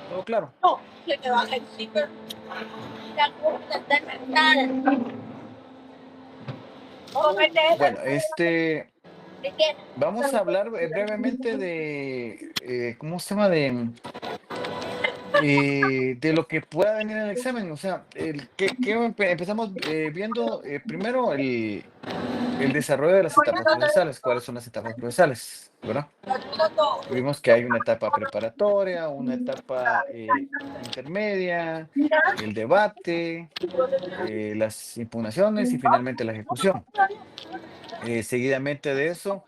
Todo claro. No, se me baja el zipper. La curva está inventada. Cómete esa. Bueno, ¿De qué? vamos a hablar brevemente ¿cómo se llama? De lo que pueda venir en el examen. O sea, empezamos viendo primero el desarrollo de las etapas procesales. ¿Cuáles son las etapas procesales? ¿Verdad? Vimos que hay una etapa preparatoria, una etapa intermedia, el debate, las impugnaciones y finalmente la ejecución. Seguidamente de eso,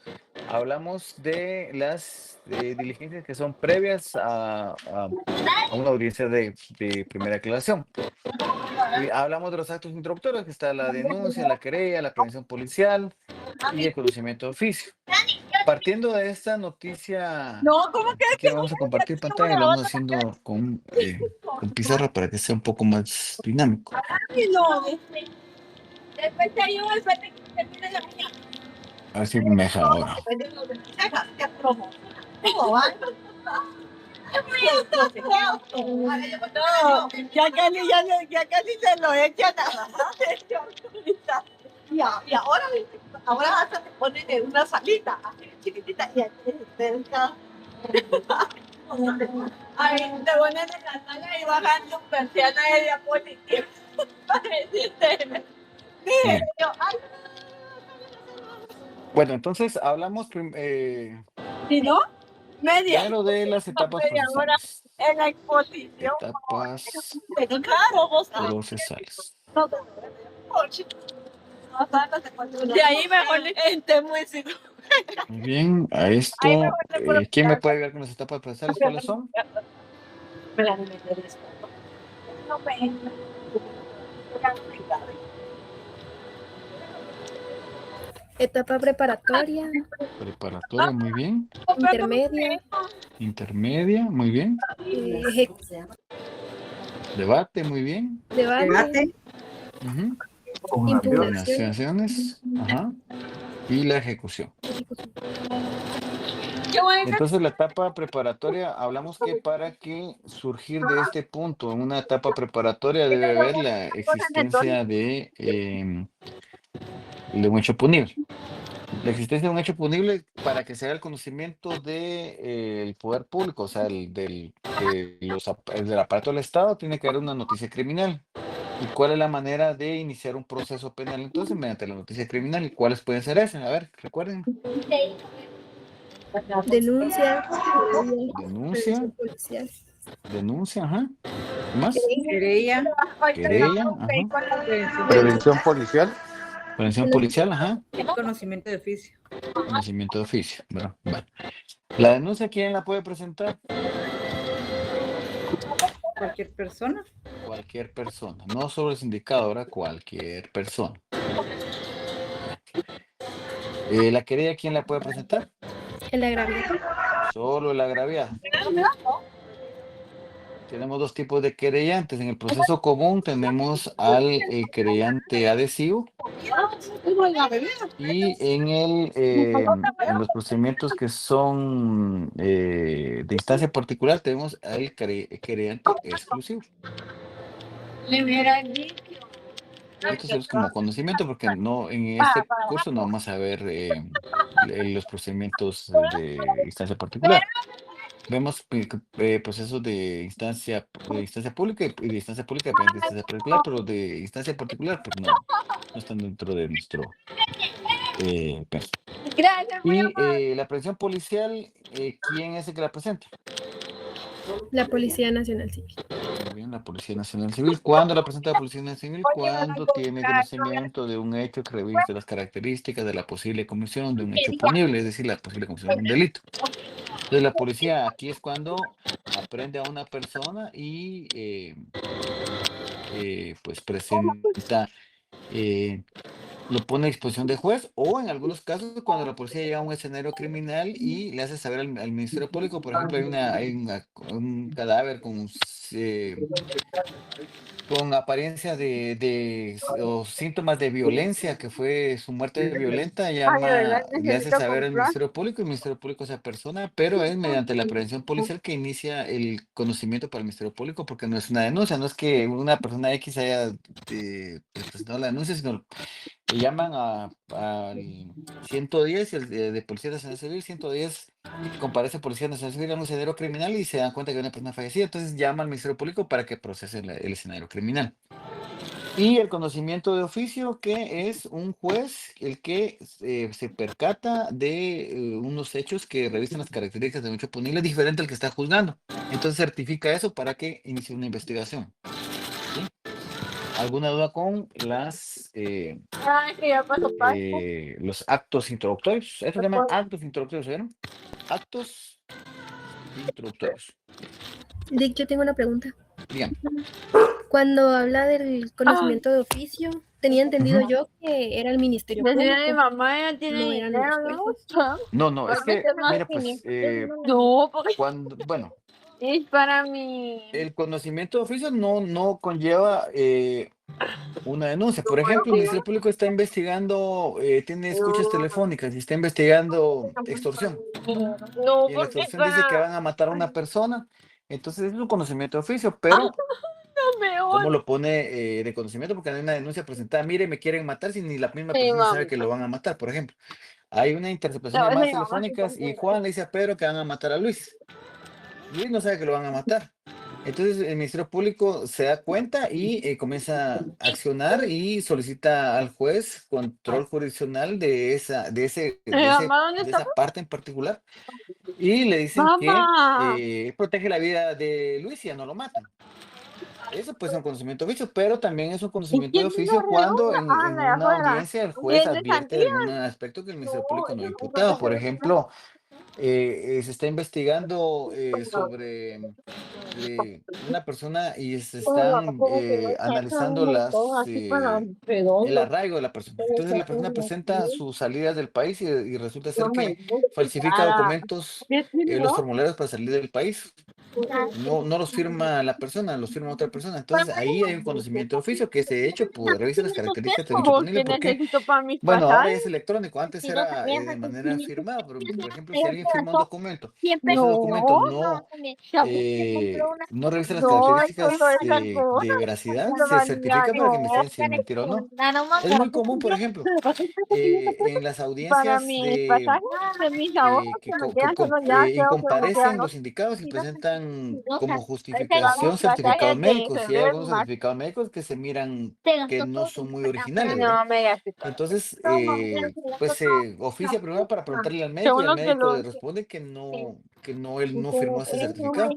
hablamos de las diligencias que son previas a una audiencia de primera aclaración. Y hablamos de los actos introductorios, que está la denuncia, la querella, la prevención policial y el conocimiento de oficio. Partiendo de esta noticia, No, ¿cómo que si es que quieren voy vamos a a compartir decir una pantalla, lo vamos otra? haciendo con pizarra para que sea un poco más dinámico. Ay, no. Después te ayudo, después te termine la mañana. A ver si me deja ahora. Ya promo. ¿Cómo va? No, ya casi se lo echan a y ahora hasta te ponen en una salita, así chiquitita, y aquí cerca. Ay, te ponen en la sala y bajan tu persiana de diapositiva para decirte, mire, Bien. yo, ay, Bueno, entonces hablamos si no, media, primero de las etapas media hora procesales. en la exposición. Etapas Pero claro, vos sabés. procesales. De ahí mejor entre músico. Muy bien, a Ahí esto, mejor le puedo ¿quién me puede ayudar con las etapas procesales? ¿Cuáles son? me la meter esto. No me entra. Etapa preparatoria, Preparatoria, muy bien. intermedia, Intermedia, muy bien. ejecución. Debate, muy bien. Debate, Ujú. impugnación, Impugnaciones, ajá. Y la ejecución. ejecución. Yo voy a hacer Entonces, la etapa preparatoria, hablamos que para que surgir de este punto en una etapa preparatoria debe haber la existencia de un hecho punible. La existencia de un hecho punible para que se haga el conocimiento del poder público, o sea, el del aparato del Estado, tiene que haber una noticia criminal. ¿Y cuál es la manera de iniciar un proceso penal? Entonces, mediante la noticia criminal. ¿Y cuáles pueden ser esas? A ver, recuerden. Denuncia, querella, Denuncia, prevención policial, denuncia, ajá. ¿Qué más? Querella, Querella, ajá. prevención Prevención policial. Prevención policial, ajá. y conocimiento de oficio. Conocimiento de oficio. ¿Verdad? Bueno. La denuncia, ¿quién la puede presentar? Cualquier persona, Cualquier persona. No solo el sindicado, ahora cualquier persona. La querella, ¿quién la puede presentar? el agraviado, Solo el agraviado. Tenemos dos tipos de querellantes. En el proceso común tenemos al querellante adhesivo y en los procedimientos que son de instancia particular tenemos al querellante exclusivo. le hubiera dicho. Esto es como conocimiento porque no en este curso no vamos a ver los procedimientos de instancia particular. Vemos procesos de instancia pública y de instancia pública depende de instancia particular, pero de instancia particular pues no están dentro de nuestro peso. Gracias, muy Y amable. la prevención policial, ¿quién es el que la presenta? la Policía Nacional Civil, Muy bien, la Policía Nacional Civil. ¿Cuándo la presenta la Policía Nacional Civil? Oye, vas a Cuando tiene comprar, no voy a conocimiento de un hecho que reviste las características de la posible comisión de un hecho punible, es decir, la posible comisión de un delito. Entonces, la policía aquí es cuando aprende a una persona y pues presenta lo pone a disposición del juez, o en algunos casos cuando la policía llega a un escenario criminal y le hace saber al Ministerio Público, por ejemplo, un cadáver con apariencia o síntomas de violencia, que fue su muerte violenta, le hace saber al Ministerio Público, y el Ministerio Público se persona, pero es mediante la prevención policial que inicia el conocimiento para el Ministerio Público, porque no es una denuncia, no es que una persona X haya presentado la denuncia, sino le llaman al 110, de Policía Nacional Civil, 110, comparece Policía Nacional Civil a un escenario criminal y se dan cuenta que hay una persona fallecida, entonces llama al Ministerio Público para que procese el escenario criminal. Y el conocimiento de oficio, que es un juez el que se percata de unos hechos que revisan las características de un hecho punible diferente al que está juzgando. Entonces certifica eso para que inicie una investigación. ¿Sí? ¿Alguna duda con los actos introductorios? Eso se llama actos introductorios, ¿vieron? Actos introductorios. Dick, yo tengo una pregunta. Bien. Cuando habla del conocimiento de oficio, tenía entendido yo que era el Ministerio Mi Público. mamá ya tiene No eran dinero, los ¿no? jueces. No, es que, mira, pues, No, porque bueno, es para mí. el conocimiento de oficio no conlleva una denuncia. Por ejemplo, el Ministerio Público está investigando, tiene escuchas telefónicas y está investigando extorsión. No, Y en la porque extorsión dice que van a matar a una persona. Entonces es un conocimiento de oficio, Ah, pero mejor. ¿cómo lo pone de conocimiento? Porque no hay una denuncia presentada. Mire, me quieren matar, si ni la misma Sí, persona sabe mami. que lo van a matar, por ejemplo. Hay una interceptación No, de esa llamadas mi mamá sí telefónicas y confunde. Juan le dice a Pedro que van a matar a Luis. Luis no sabe que lo van a matar. Entonces el Ministerio Público se da cuenta y comienza a accionar y solicita al juez control jurisdiccional de Mamá, ¿dónde está? esa parte en particular, y le dicen Mamá. que protege la vida de Luis y ya no lo matan. Eso puede ser un conocimiento de oficio, pero también es un ¿Y conocimiento de quién oficio vino cuando redonda? Ah, en de una afuera. audiencia el ¿Y juez es de advierte de sandía? algún aspecto que el Ministerio Público no ha No, imputado. Por ejemplo, se está investigando sobre una persona y se están analizando el arraigo de la persona. Entonces la persona presenta sus salidas del país y resulta ser que falsifica documentos, los formularios para salir del país. No los firma la persona, los firma otra persona. Entonces ahí hay un conocimiento de oficio que ese hecho revisa las características de dicho punible. que ¿Por qué? necesito para mis Bueno, ahora pasajes. es electrónico, antes era de manera firmada, pero por ejemplo, si alguien firma un documento y ese No, documento no revisa las características eso es algo. de veracidad, No, se certifica para que me no. digan si es mentira o no. Es muy común, por ejemplo, en las Para audiencias mis pasajes de mis ahorros que que me quedan solo ya, creo que me comparecen quedan los sindicados y presentan como mis justificación certificados pasajes de médicos. Y hay febrero y algunos marzo. certificados médicos que se miran que no son muy originales, Mi ¿verdad? mamá me gasté todo. Entonces, pues se oficia primero para preguntarle al médico y Según el lo que médico lo... le responde que él no firmó ese certificado.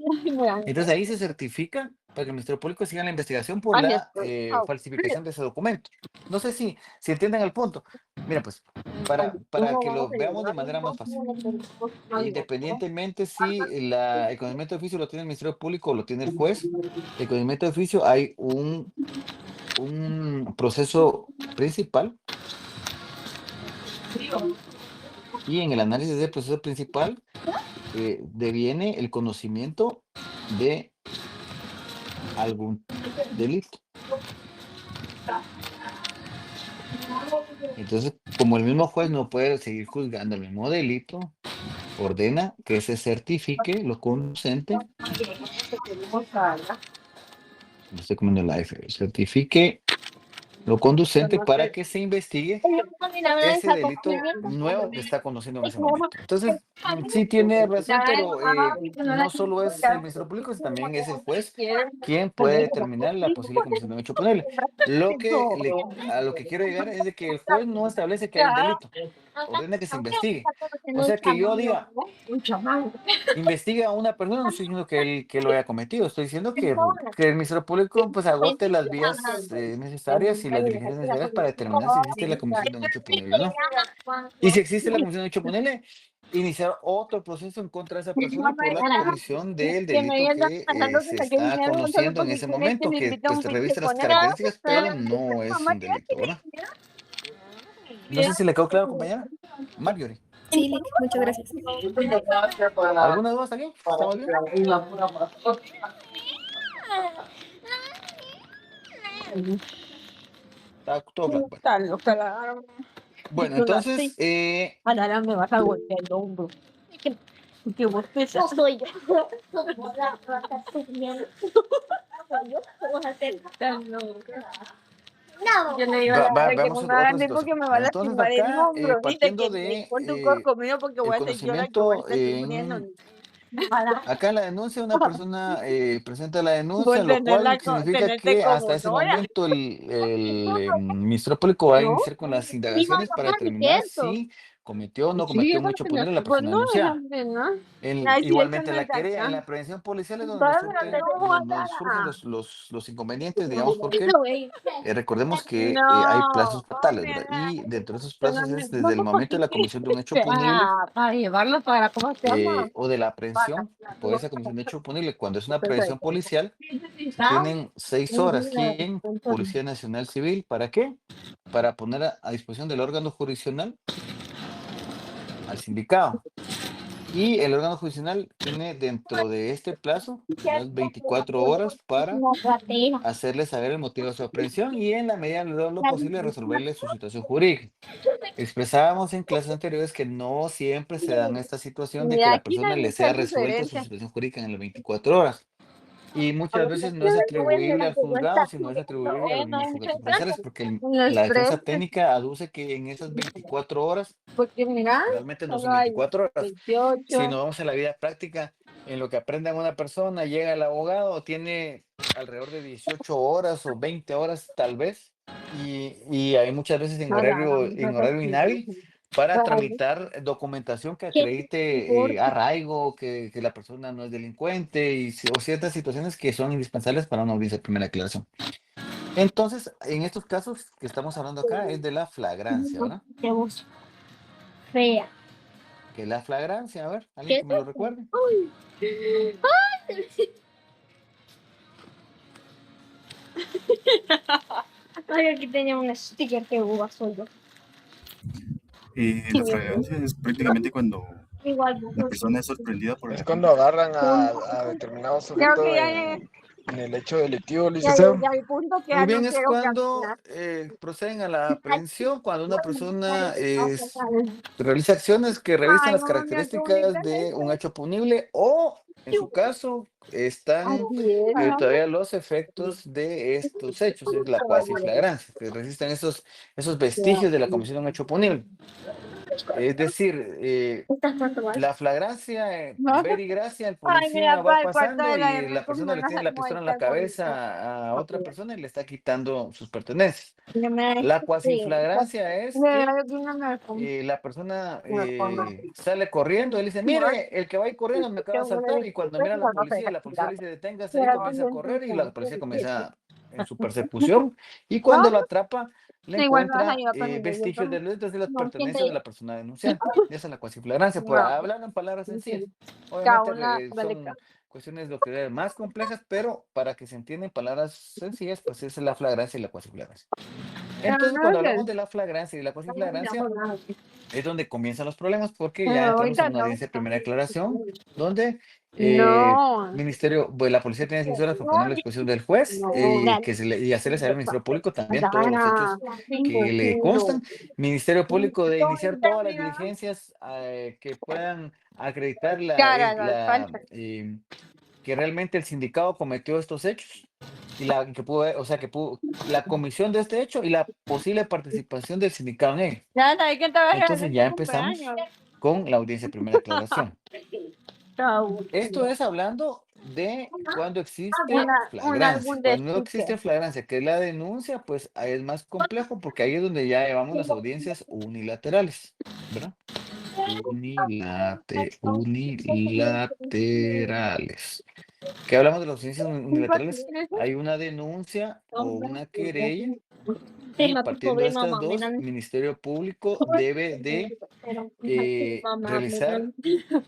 Entonces ahí se certifica para que el Ministerio Público siga la investigación por Ay, la estoy- falsificación de ese documento. No sé si entienden el punto. Mira, pues, para que lo veamos de manera más fácil. Independientemente si el conocimiento de oficio lo tiene el Ministerio Público o lo tiene el juez, el conocimiento de oficio hay un proceso principal, y en el análisis del proceso principal deviene el conocimiento de algún delito. Entonces, como el mismo juez no puede seguir juzgando el mismo delito, ordena que se certifique lo conducente. Estoy comiendo live. Certifique lo conducente para que se investigue ese delito nuevo que está conociendo en ese momento. Entonces, sí tiene razón, pero no solo es el Ministerio Público, también es el juez quien puede determinar la posible comisión de un hecho punible. A lo que quiero llegar es de que el juez no establece que hay un delito, ordena que se investigue. O sea, que yo diga, investiga a una persona, no estoy diciendo que lo haya cometido, estoy diciendo que el Ministerio Público pues agote las vías necesarias y las diligencias necesarias para determinar si existe la comisión de un hecho punible o no. Y si existe la comisión de un hecho punible, iniciar otro proceso en contra de esa persona por la comisión del delito que se está conociendo en ese momento, que pues revista las características, pero no es un delito, ¿verdad? No sé si le quedó claro, compañera. Marjorie. Sí, Lick, muchas gracias. ¿Alguna duda hasta aquí? ¿Estamos bien? Está todo claro. Bueno. Está loca la Bueno, entonces, ahora me vas a golpear el hombro. Que vos pesas. No soy yo. Vamos a hacer. No. Yo le digo a la hora que veamos no me hagan otra tipo que situación. me va a Bueno, entonces lastimar el acá, hombro. Dice partiendo que de pon tu codo conmigo porque voy el a ser yo la que voy a conocimiento, estar sufriendo. acá en la denuncia una persona presenta la denuncia, Vos lo cual significa tenerte que hasta como ese Nora, momento el Ministerio Público va a ¿no? iniciar con las indagaciones para determinar si cometió o no Sí, cometió eso un es hecho lo que me punible la pues persona no, denunciada. ¿no? Ay, sí, eso Igualmente no en la es querella, acá. en la prevención policial es donde Todavía no tengo nos surgen acá. los inconvenientes, digamos, porque recordemos que hay plazos No, fatales, ¿verdad? mira, Y dentro de esos tengo plazos es desde no el por momento de la poquito comisión de un hecho punible para llevarlo para, ¿cómo se llama? o de la aprehensión por esa comisión de hecho punible. Cuando es una aprehensión policial, tienen 6 horas. ¿Quién? Policía Nacional Civil. ¿Para qué? Para poner a disposición del órgano jurisdiccional al sindicado. Y el órgano jurisdiccional tiene dentro de este plazo unas 24 horas para hacerle saber el motivo de su aprehensión y en la medida de lo posible resolverle su situación jurídica. Expresábamos en clases anteriores que no siempre se dan esta situación de que Mira, la aquí no persona hay le mucha sea resuelta su diferencia. situación jurídica en las 24 horas. Y muchas veces no es atribuible al juzgado, sino es atribuible a los No mismos hay mucha sujetos procesales, diferencia. porque Los la defensa precios, técnica aduce que en esas 24 horas porque mira, realmente no son solo hay 24 horas. Si 28. no vamos a la vida práctica, en lo que aprende una persona, llega el abogado, tiene alrededor de 18 horas o 20 horas tal vez, y hay muchas veces en horario inhábil para tramitar documentación que acredite arraigo, que la persona no es delincuente o ciertas situaciones que son indispensables para una audiencia de primera declaración. Entonces, en estos casos que estamos hablando acá es de la flagrancia, ¿verdad? Fea. ¿Qué es la flagrancia? A ver, ¿alguien que me lo recuerde? Ay, aquí tenía un sticker que hubo soy yo. La flagrancia es prácticamente cuando Igual, la persona es sorprendida por Es el cuando agarran a determinado Creo sujeto que ya llegué, en el hecho delictivo, ya licenciado. llegué al punto que Muy ya no bien, es quiero cuando caminar. proceden a la aprehensión, cuando una persona realiza acciones que revisan Ay, las mamá, mira qué bonita características es de un esta. hecho punible o, en su caso, están Así es. todavía los efectos de estos hechos, es la cuasiflagrancia, que resisten esos vestigios de la comisión de un hecho punible. Es decir, la flagrancia, ¿No? ver y gracia, el Ay, policía mira, va para el cuarto pasando de la y M la con persona le tiene la pistola en la almohaditas bonitas. cabeza a otra persona y le está quitando sus pertenencias. Ya me La cuasiflagrancia es que mira, aquí no me pongo. la persona Me pongo. sale corriendo, él dice, mire, el que va ahí corriendo me acaba de saltar y cuando mira a la policía le dice, deténgase ahí, comienza a correr y la policía comienza en su persecución y cuando lo atrapa le Igual me vas a encuentra ayudar con el vestigios billete. de letras de las No, ¿quién te pertenencias de la persona denunciante. Esa es la cuasiflagrancia, por No, hablar en palabras sencillas. cada Obviamente una son cuestiones lo que más complejas, pero para que se entiendan palabras sencillas, pues esa es la flagrancia y la cuasiflagrancia. Entonces, cuando hablamos de la flagrancia y la cuasiflagrancia, es donde comienzan los problemas porque ya entramos a una audiencia de primera declaración donde No, la policía tiene 6 horas para poner a la disposición del juez y hacerle saber al Ministerio Público también todos los hechos que le constan. Ministerio Público de iniciar todas las diligencias que puedan acreditar que realmente el sindicato cometió estos hechos y la comisión de este hecho y la posible participación del sindicato en ello. ya sabes que te vas a Entonces regalar ya tu empezamos cumpleaños. con la audiencia de primera declaración. Chao. Esto es hablando de cuando existe Un flagrancia. álbum de Cuando no existe stickers. flagrancia, que es la denuncia, pues ahí es más complejo porque ahí es donde ya llevamos las audiencias unilaterales, ¿verdad? Unilaterales. ¿Qué hablamos de las audiencias unilaterales? Hay una denuncia o una querella y partiendo de estas dos, el Ministerio Público debe de realizar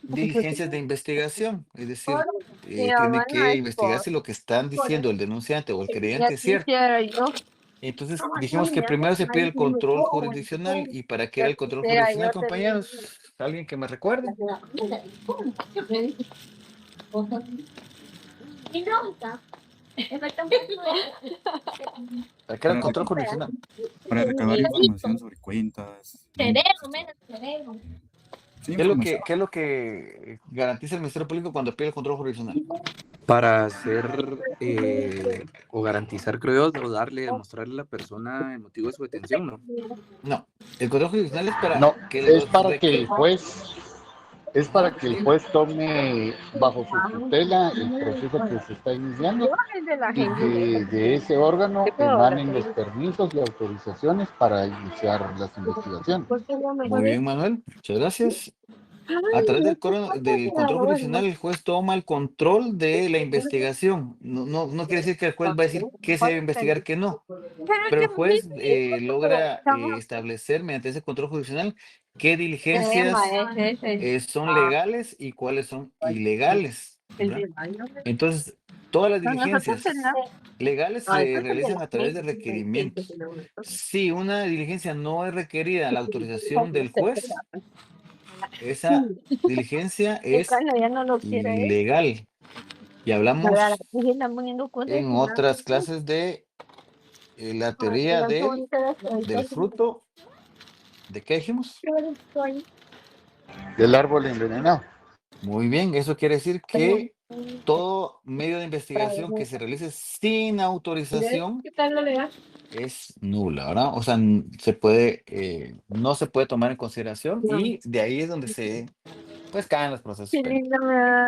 diligencias de investigación, es decir, Mi tiene mamá no que es investigar si lo que están diciendo el denunciante o el ya querellante es cierto. quisiera yo. Entonces dijimos que primero se pide el control jurisdiccional. ¿Y para qué era el control jurisdiccional, compañeros? ¿Alguien que me recuerde? ¿Para qué era el control jurisdiccional? Para recabar información sobre cuentas. Sí, ¿Qué es información. lo que garantiza el Ministerio Público cuando pide el control jurisdiccional? Para hacer o garantizar, creo yo, o darle, demostrarle a la persona el motivo de su detención, ¿no? No, el control jurisdiccional es para No, que es los para que el juez tome bajo su tutela el proceso que se está iniciando y que de ese órgano emanen los permisos y autorizaciones para iniciar las investigaciones. Muy bien, Manuel, muchas gracias. A través del control jurisdiccional, el juez toma el control de la investigación. No quiere decir que el juez va a decir qué se debe investigar, qué no. Pero el juez logra establecer mediante ese control jurisdiccional qué diligencias son legales y cuáles son ilegales, ¿verdad? Entonces, todas las diligencias legales se realizan a través de requerimientos. Si una diligencia no es requerida la autorización del juez, esa diligencia es ya no lo quiere. ilegal. Y hablamos En en otras clases de la teoría del fruto. ¿De qué dijimos? Del árbol envenenado. Muy bien, eso quiere decir que todo medio de investigación que se realice sin autorización es nula, ¿verdad? O sea, no se puede tomar en consideración y de ahí es donde pues caen los procesos penales.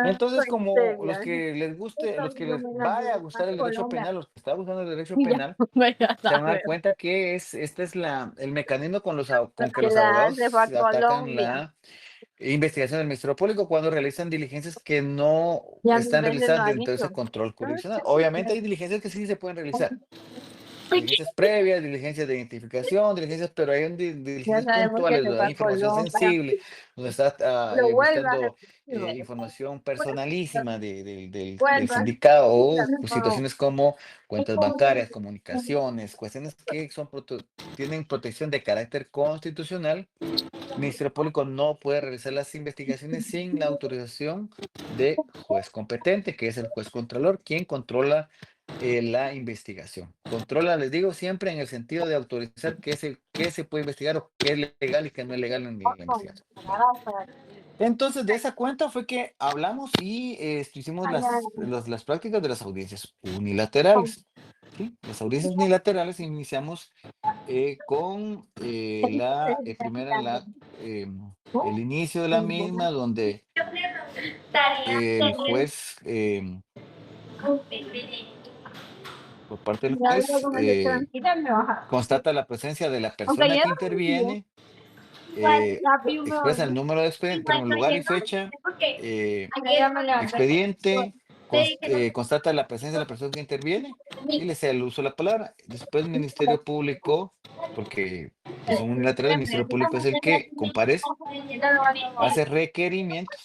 Entonces, como los que les les vaya a gustar el derecho penal, los que están buscando el derecho penal, se van a dar cuenta que este es el mecanismo con que los abogados atacan la investigación del Ministerio Público cuando realizan diligencias que no están realizadas dentro de ese control jurisdiccional. Obviamente hay diligencias que sí se pueden realizar. Diligencias previas, diligencias de identificación, pero hay diligencias puntuales, donde hay información sensible, donde está buscando información personalísima del sindicado o situaciones como cuentas bancarias, comunicaciones, cuestiones que tienen protección de carácter constitucional. El Ministerio Público no puede realizar las investigaciones sin la autorización de juez competente, que es el juez contralor, quien controla la investigación. Controla, les digo, siempre en el sentido de autorizar qué se puede investigar o qué es legal y qué no es legal en la investigación. Entonces, de esa cuenta fue que hablamos y hicimos las prácticas de las audiencias unilaterales. ¿Sí? Las audiencias unilaterales iniciamos con el inicio de la misma, donde el juez, por parte del juez, constata la presencia de la persona que interviene, expresa el número de expediente, lugar y fecha, expediente, constata la presencia de la persona que interviene y le cede el uso de la palabra. Después el Ministerio Público, porque son unilaterales, el Ministerio Público es el que comparece, hace requerimientos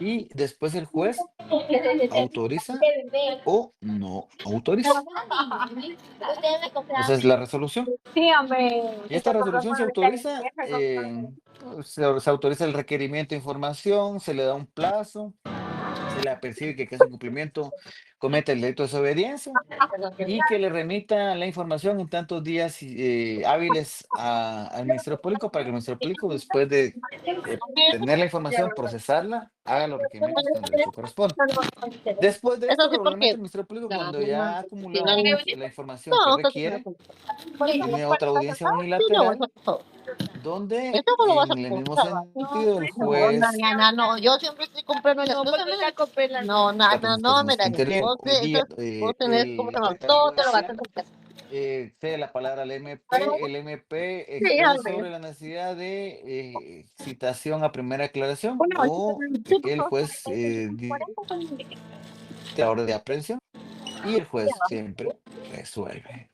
y después el juez autoriza o no autoriza. Esa es la resolución. Y esta resolución se autoriza, se autoriza el requerimiento de información, se le da un plazo, se le apercibe que caso incumplimiento comete el delito de desobediencia y que le remita la información en tantos días hábiles al Ministerio Público para que el Ministerio Público, después de tener la información, procesarla, haga los requerimientos que en derecho corresponde. Después de esto, regularmente el Ministerio Público, cuando ya ha acumulado la información que requiere, tiene otra audiencia unilateral donde en el mismo sentido el juez No, yo siempre estoy comprando las cosas. No, me da interviene. Hoy día, todo te lo vas a hacer. cede la palabra al MP. El MP expone sobre la necesidad de citación a primera declaración o que el juez la orden de aprehensión y el juez siempre resuelve.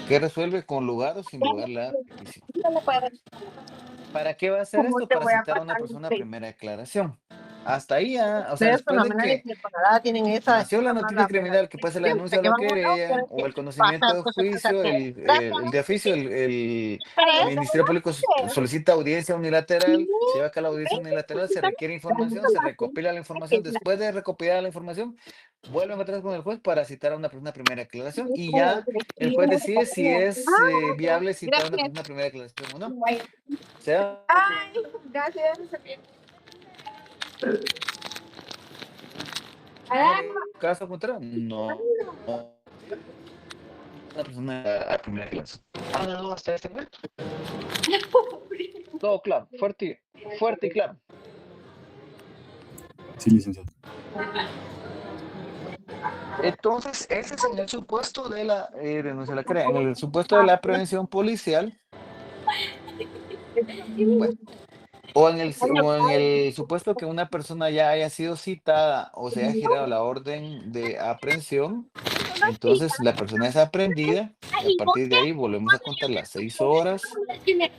¿Qué resuelve? Con lugar o sin lugar la petición. ¿Para qué va a hacer esto? Para citar a una persona a primera declaración. hasta ahí, o sea, Ustedes después de fenomenales que que por nada tienen nació la noticia criminal que puede ser la denuncia o la querella o el conocimiento de oficio, el de oficio, el Ministerio Público solicita audiencia unilateral, se lleva acá la audiencia unilateral, se requiere información, se recopila la información, después de recopilar la información, vuelven atrás con el juez para citar a una persona a primera declaración y ya el juez decide si es viable citar a una persona a primera declaración o no. O sea, Ay, gracias. caso contrario, no. Una persona a primera clase. No, hasta este momento. Todo claro, fuerte y claro. Sí, licenciado. Entonces, ese es en el supuesto de la denuncia a la querella. En el supuesto de la prevención policial, bueno, o en el supuesto que una persona ya haya sido citada o se haya girado la orden de aprehensión, entonces la persona es aprehendida y a partir de ahí volvemos a contar las 6 horas,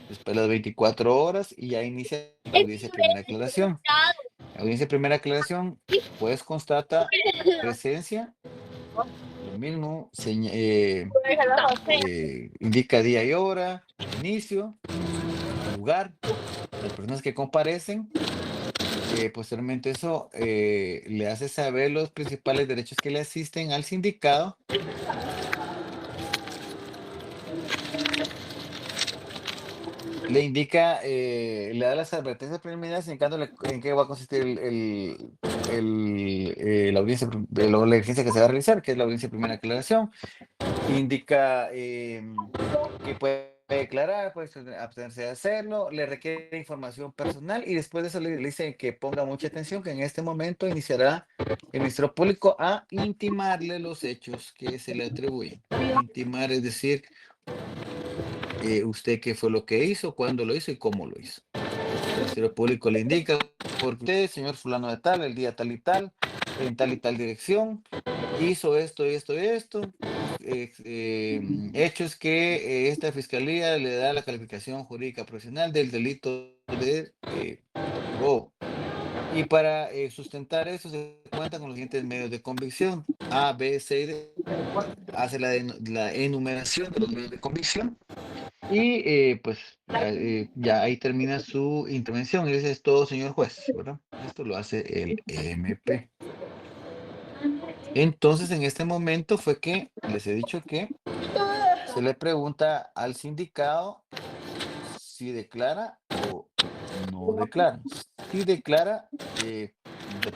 después las 24 horas y ya inicia la audiencia de primera declaración. La audiencia de primera declaración, pues constata presencia, lo mismo, indica día y hora, inicio, lugar, las personas que comparecen. Posteriormente eso le hace saber los principales derechos que le asisten al sindicado. Le indica, le da las advertencias preliminares indicándole en qué va a consistir la audiencia, la diligencia que se va a realizar, que es la audiencia de primera declaración. Indica que puede declarar, puede abstenerse de hacerlo, le requiere información personal y después de eso le dice que ponga mucha atención, que en este momento iniciará el Ministerio Público a intimarle los hechos que se le atribuyen. Intimar es decir, usted qué fue lo que hizo, cuándo lo hizo y cómo lo hizo. El Ministerio Público le indica, por usted, señor fulano de tal, el día tal y tal, en tal y tal dirección, hizo esto y esto y esto. Hechos que esta fiscalía le da la calificación jurídica profesional del delito de robo. Y para sustentar eso se cuenta con los siguientes medios de convicción: A, B, C y D. Hace la enumeración de los medios de convicción y pues ya ahí termina su intervención y dice: es todo, señor juez, ¿verdad? Esto lo hace el MP. Entonces, en este momento fue que les he dicho que se le pregunta al sindicado si declara o no declara. Si declara, le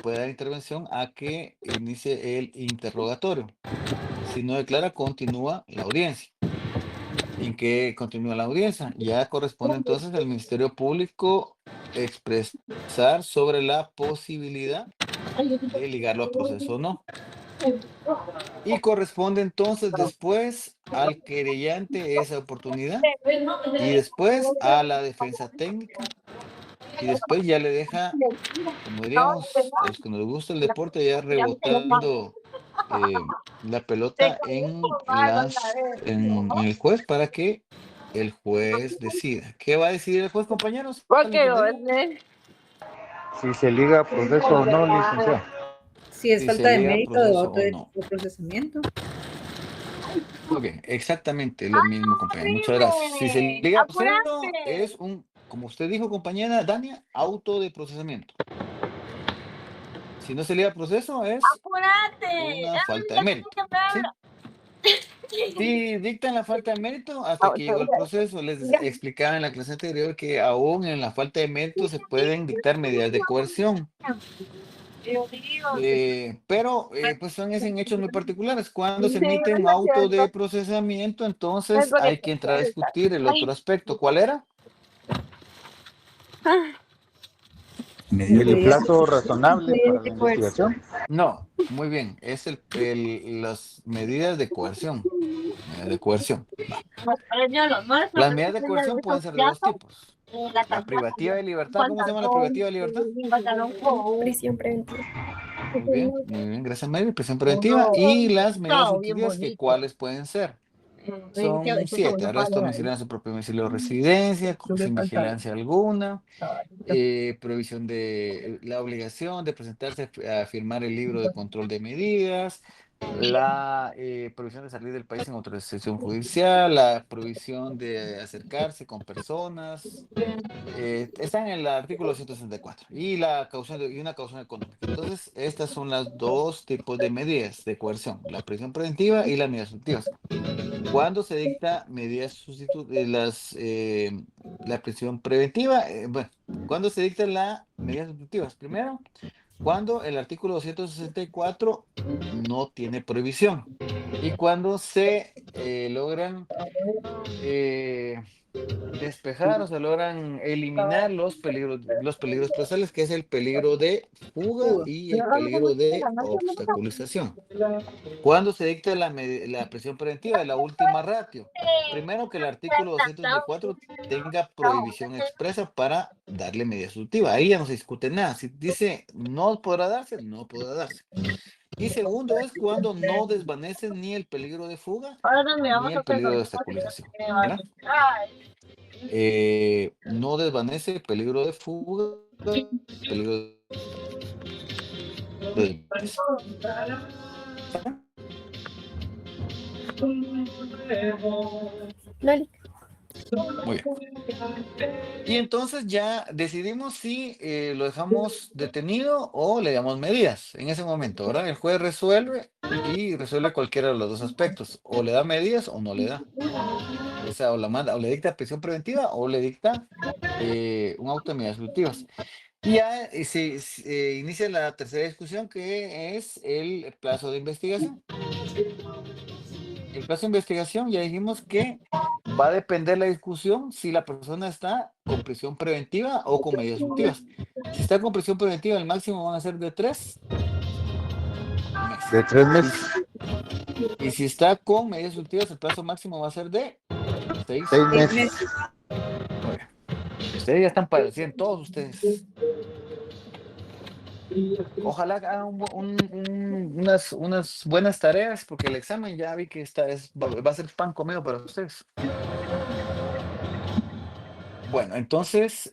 puede dar intervención a que inicie el interrogatorio. Si no declara, continúa la audiencia. ¿En qué continúa la audiencia? Ya corresponde entonces al Ministerio Público expresar sobre la posibilidad de ligarlo a proceso o no. Y corresponde entonces después al querellante esa oportunidad y después a la defensa técnica y después ya le deja, como diríamos, a los que nos gusta el deporte, ya rebotando la pelota en el juez para que el juez decida. ¿Qué va a decidir el juez, compañeros? Si se liga a proceso o no, licenciado. Si es Si falta se de liga a mérito proceso o o no. de procesamiento. Ok, exactamente lo mismo, compañero. Muchas gracias. Si se liga a proceso, es un, como usted dijo, compañera Dania, auto de procesamiento. Si no se liga a proceso, es una falta de mérito. ¿Sí? Si dictan la falta de mérito, hasta que llegó el proceso, les explicaba en la clase anterior que aún en la falta de mérito se pueden dictar medidas de coerción. Pero pues son en hechos muy particulares. Cuando se emite un auto de procesamiento, entonces hay que entrar a discutir el otro aspecto. ¿Cuál era? El plazo razonable para la investigación. No, muy bien. Es las medidas de coerción. Medidas de coerción. Las medidas de coerción pueden ser de dos tipos. La privativa de libertad. ¿Cómo se llama la privativa de libertad? Prisión preventiva. Muy bien, gracias, Mary. Prisión preventiva. Y las medidas sustitutivas, ¿cuáles pueden ser? Son 7. Arresto domiciliario en su propio domicilio o residencia, sin vigilancia alguna, prohibición de la obligación de presentarse a firmar el libro de control de medidas, la prohibición de salir del país en autorización judicial, la prohibición de acercarse con personas, están en el artículo 164 y una caución económica. Entonces, estas son las dos tipos de medidas de coerción, la prisión preventiva y las medidas sustitutivas. ¿Cuándo se dicta medidas sustitutivas, la prisión preventiva? Bueno, ¿cuándo se dictan las medidas sustitutivas? Primero, cuando el artículo 264 no tiene prohibición y cuando se logran despejar o se logran eliminar los peligros procesales, que es el peligro de fuga y el peligro de obstaculización. ¿Cuándo se dicta la prisión preventiva? La última ratio. Primero, que el artículo 264 tenga prohibición expresa para darle medida sustitutiva. Ahí ya no se discute nada. Si dice no podrá darse, no podrá darse. Y segundo es cuando no desvanece ni el peligro de fuga ni el peligro de obstaculización. ¿Verdad? No desvanece el peligro de fuga, peligro de... Loli. Muy bien. Y entonces ya decidimos si lo dejamos detenido o le damos medidas en ese momento, ¿verdad? El juez resuelve y resuelve cualquiera de los dos aspectos, o le da medidas o no le da. O sea, o le dicta prisión preventiva o le dicta un auto de medidas sustitutivas. Y ya se inicia la tercera discusión, que es el plazo de investigación. El plazo de investigación, ya dijimos que va a depender la discusión si la persona está con prisión preventiva o con medidas sustitutivas. Si está con prisión preventiva, el máximo van a ser de 3 meses. De 3 meses. Y si está con medidas sustitutivas, el plazo máximo va a ser de 6 meses. Muy bien. Ustedes ya están padeciendo, todos ustedes. Ojalá hagan unas buenas tareas, porque el examen ya vi que va a ser pan comido para ustedes. Bueno, entonces,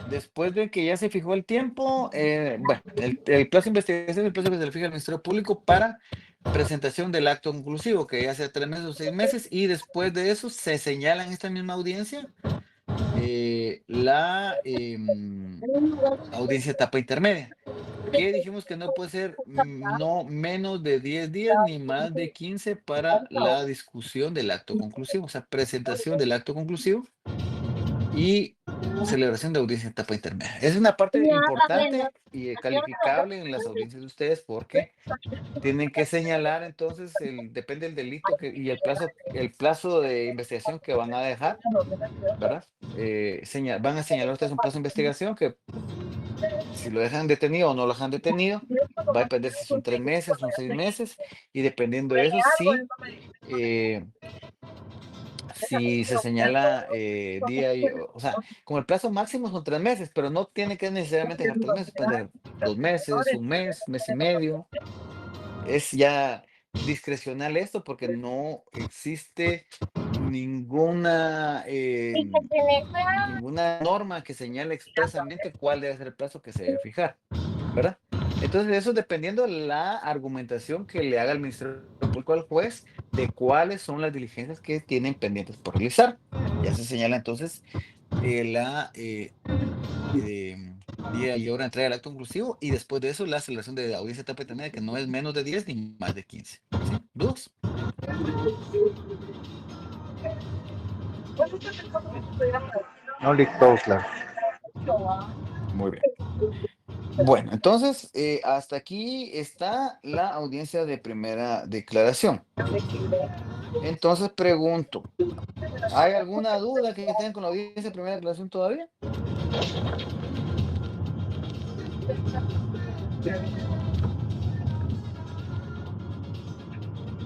después de que ya se fijó el tiempo, bueno, el plazo de investigación, el plazo que se le fija al Ministerio Público para presentación del acto conclusivo, que ya sea 3 meses o 6 meses, y después de eso se señala en esta misma audiencia la audiencia etapa intermedia, que dijimos que no puede ser no menos de 10 días ni más de 15 para la discusión del acto conclusivo, o sea, presentación del acto conclusivo y celebración de audiencia etapa intermedia. Es una parte importante y calificable en las audiencias de ustedes, porque tienen que señalar entonces, depende del delito y el plazo de investigación que van a dejar, ¿verdad? Van a señalar ustedes un plazo de investigación que, si lo dejan detenido o no lo dejan detenido, va a depender si son 3 meses, son 6 meses, y dependiendo de eso, si se señala día o sea, como el plazo máximo son 3 meses, pero no tiene que necesariamente ser 3 meses, puede ser 2 meses, un mes y medio. Es ya discrecional esto, porque no existe ninguna norma que señale expresamente cuál debe ser el plazo que se debe fijar, ¿verdad? Entonces, eso dependiendo de la argumentación que le haga el Ministerio Público al juez de cuáles son las diligencias que tienen pendientes por realizar. Ya se señala entonces la día y hora de entrega del acto conclusivo, y después de eso la celebración de audiencia etapa intermedia, que no es menos de 10 ni más de 15. ¿Sí? ¿Dudas? No, listo, claro. Muy bien. Bueno, entonces, hasta aquí está la audiencia de primera declaración. Entonces pregunto, ¿hay alguna duda que tengan con la audiencia de primera declaración todavía?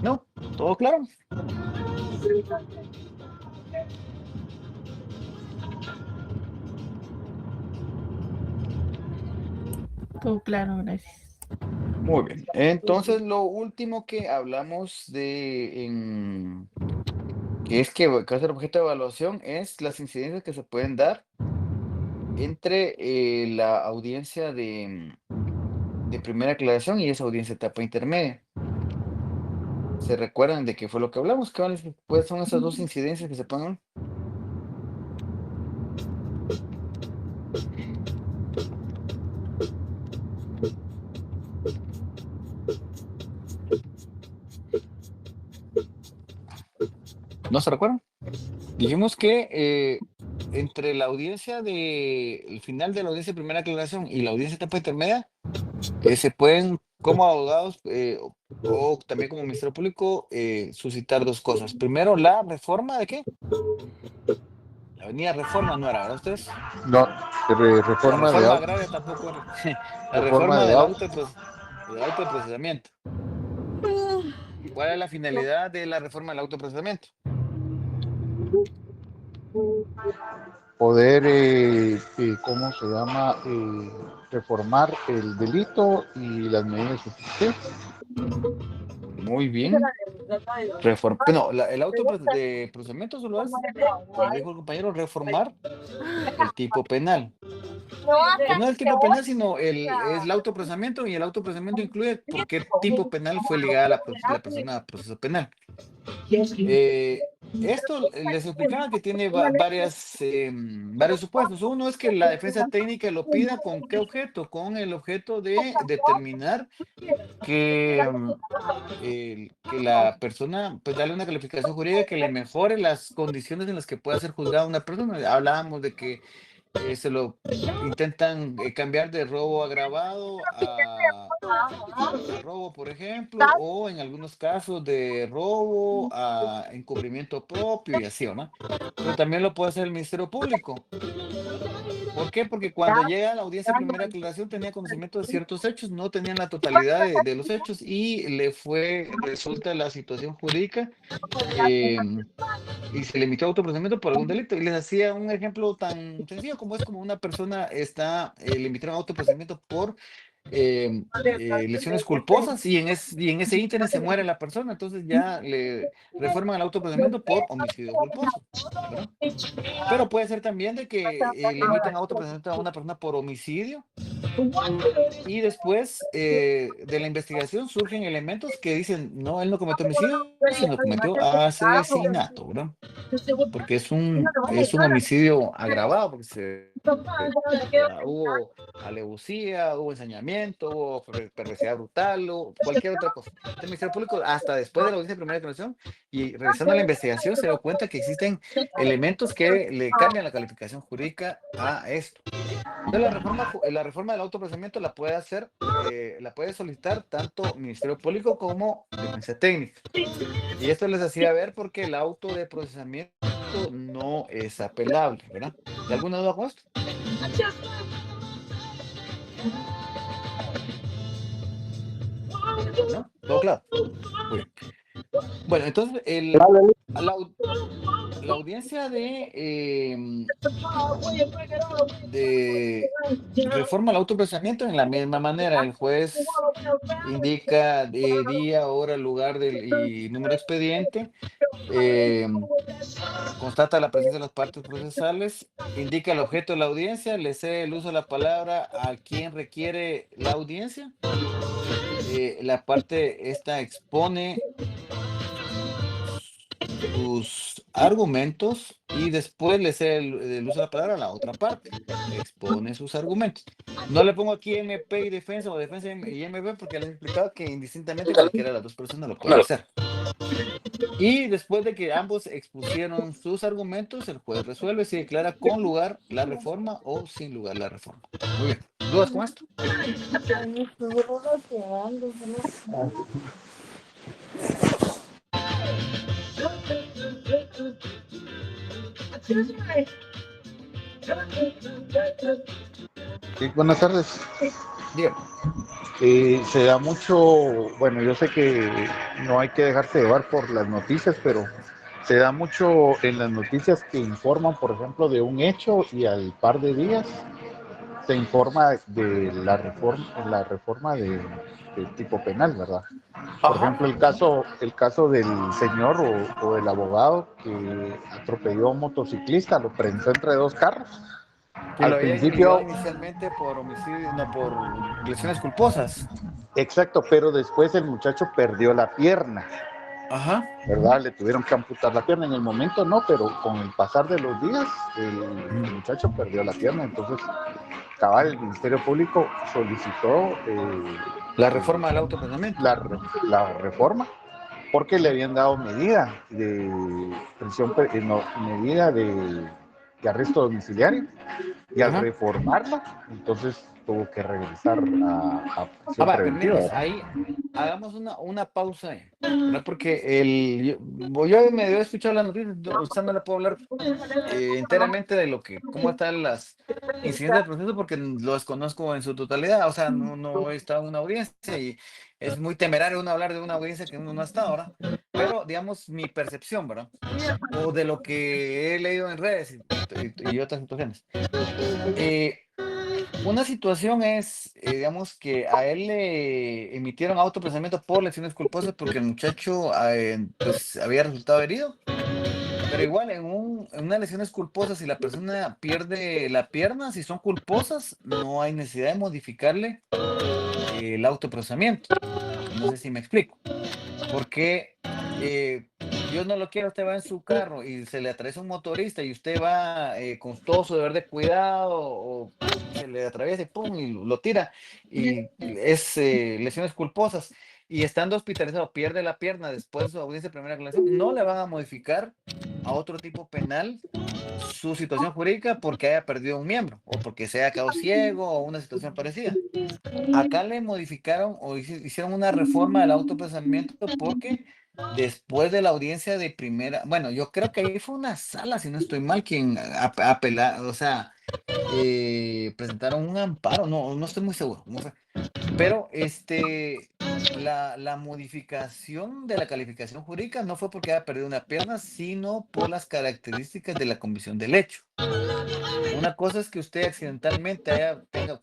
¿No? ¿Todo claro? Todo claro, gracias. Muy bien. Entonces, lo último que hablamos que es que va a ser objeto de evaluación es las incidencias que se pueden dar entre la audiencia de primera aclaración y esa audiencia de etapa intermedia. ¿Se recuerdan de qué fue lo que hablamos? ¿Cuáles son esas dos incidencias que se ponen? ¿No se recuerdan? Dijimos que entre la audiencia el final de la audiencia de primera aclaración y la audiencia de etapa intermedia, se pueden, como abogados o también como Ministerio Público, suscitar dos cosas. Primero, la reforma de qué? La avenida Reforma no era, ¿verdad ustedes? No, La reforma reforma de agraria tampoco era. La reforma reforma de del auto. del auto de procesamiento. ¿Cuál es la finalidad de la reforma del auto de procesamiento? Poder, ¿cómo se llama? Reformar el delito y las medidas sustitutivas. Muy bien. No, el auto de procesamiento solo es, como dijo el compañero, reformar el tipo penal. Pues no el tipo penal, sino es el autoprocesamiento, y el autoprocesamiento incluye por qué tipo penal fue ligada la persona a proceso penal. Esto les explicaba que tiene varios supuestos. Uno es que la defensa técnica lo pida con qué objeto, con el objeto de determinar que la persona, pues darle una calificación jurídica que le mejore las condiciones en las que pueda ser juzgada una persona. Hablábamos de que se lo intentan cambiar de robo agravado a robo, por ejemplo, o en algunos casos de robo a encubrimiento propio y así, ¿no? Pero también lo puede hacer el Ministerio Público. ¿Por qué? Porque cuando llega a la audiencia de primera aclaración tenía conocimiento de ciertos hechos, no tenían la totalidad de los hechos y le fue resuelta la situación jurídica y se le emitió autoprocesamiento por algún delito. Y les hacía un ejemplo tan sencillo como es como una persona le emitieron autoprocesamiento por lesiones culposas y en ese ínterin se muere la persona, entonces ya le reforman el autoprocesamiento por homicidio culposo, ¿verdad? Pero puede ser también de que le emitan autoprocesamiento a una persona por homicidio y después de la investigación surgen elementos que dicen, no, él no cometió homicidio, sino cometió asesinato, ¿verdad? Porque es un homicidio agravado, porque hubo alevosía, hubo ensañamiento, hubo perversidad brutal, o cualquier otra cosa. El Ministerio Público, hasta después de la audiencia de primera declaración y revisando la investigación, se dio cuenta que existen elementos que le cambian la calificación jurídica a esto. Entonces, la reforma del autoprocesamiento la puede solicitar tanto Ministerio Público como Defensa Técnica. Y esto les hacía ver porque el auto de procesamiento no es apelable, ¿verdad? ¿De alguna duda con esto? ¿No? ¿Todo claro? Muy bien. Bueno, entonces la audiencia de reforma al autoprocesamiento en la misma manera. El juez indica día, hora, lugar y número de expediente, constata la presencia de las partes procesales, indica el objeto de la audiencia, le cede el uso de la palabra a quien requiere la audiencia. La parte esta expone sus argumentos y después le cede el uso de la palabra a la otra parte, expone sus argumentos. No le pongo aquí MP y defensa o defensa y MP porque les he explicado que indistintamente cualquiera de las dos personas lo puede hacer. Y después de que ambos expusieron sus argumentos, el juez resuelve si declara con lugar la reforma o sin lugar la reforma. Muy bien. ¿Dudas con esto? Sí, buenas tardes. Bien. Se da mucho, bueno, yo sé que no hay que dejarse llevar por las noticias, pero se da mucho en las noticias que informan, por ejemplo, de un hecho y al par de días se informa de la reforma de tipo penal, ¿verdad? Por ejemplo, el caso del señor o del abogado que atropelló a un motociclista, lo prensó entre dos carros. Que lo habían iniciado inicialmente por homicidio, no, por lesiones culposas. Exacto, pero después el muchacho perdió la pierna. Ajá. ¿Verdad? Le tuvieron que amputar la pierna. En el momento no, pero con el pasar de los días, el muchacho perdió la pierna. Entonces, cabal, el Ministerio Público solicitó la reforma del autoprocesamiento. La reforma, porque le habían dado medida de prisión, medida de arresto domiciliario, y al reformarla, entonces tuvo que regresar a prisión preventiva. Ahí hagamos una pausa ahí, ¿verdad? Porque yo me he escuchado la noticia, usted no le puedo hablar enteramente de cómo están las incidencias del proceso, porque lo desconozco en su totalidad, o sea, no he estado en una audiencia y es muy temerario uno hablar de una audiencia que uno no ha estado, ¿verdad? Pero, digamos, mi percepción, ¿verdad? O de lo que he leído en redes y otras situaciones. Una situación es, digamos, que a él le emitieron autoprocesamiento por lesiones culposas porque el muchacho pues, había resultado herido. Pero igual, en unas lesiones culposas, si la persona pierde la pierna, si son culposas, no hay necesidad de modificarle el autoprocesamiento. No sé si me explico. Porque yo no lo quiero, usted va en su carro y se le atraviesa un motorista y usted va con todo su deber de cuidado o se le atraviesa y pum, y lo tira y es lesiones culposas y estando hospitalizado pierde la pierna después de su audiencia de primera aclaración, no le van a modificar a otro tipo penal su situación jurídica porque haya perdido un miembro o porque se haya quedado ciego o una situación parecida. Acá le modificaron o hicieron una reforma del autoprocesamiento porque después de la audiencia de primera, bueno, yo creo que ahí fue una sala, si no estoy mal, quien apelaron, o sea, presentaron un amparo, no estoy muy seguro, no sé. Pero la modificación de la calificación jurídica no fue porque haya perdido una pierna, sino por las características de la comisión del hecho. Una cosa es que usted accidentalmente tenga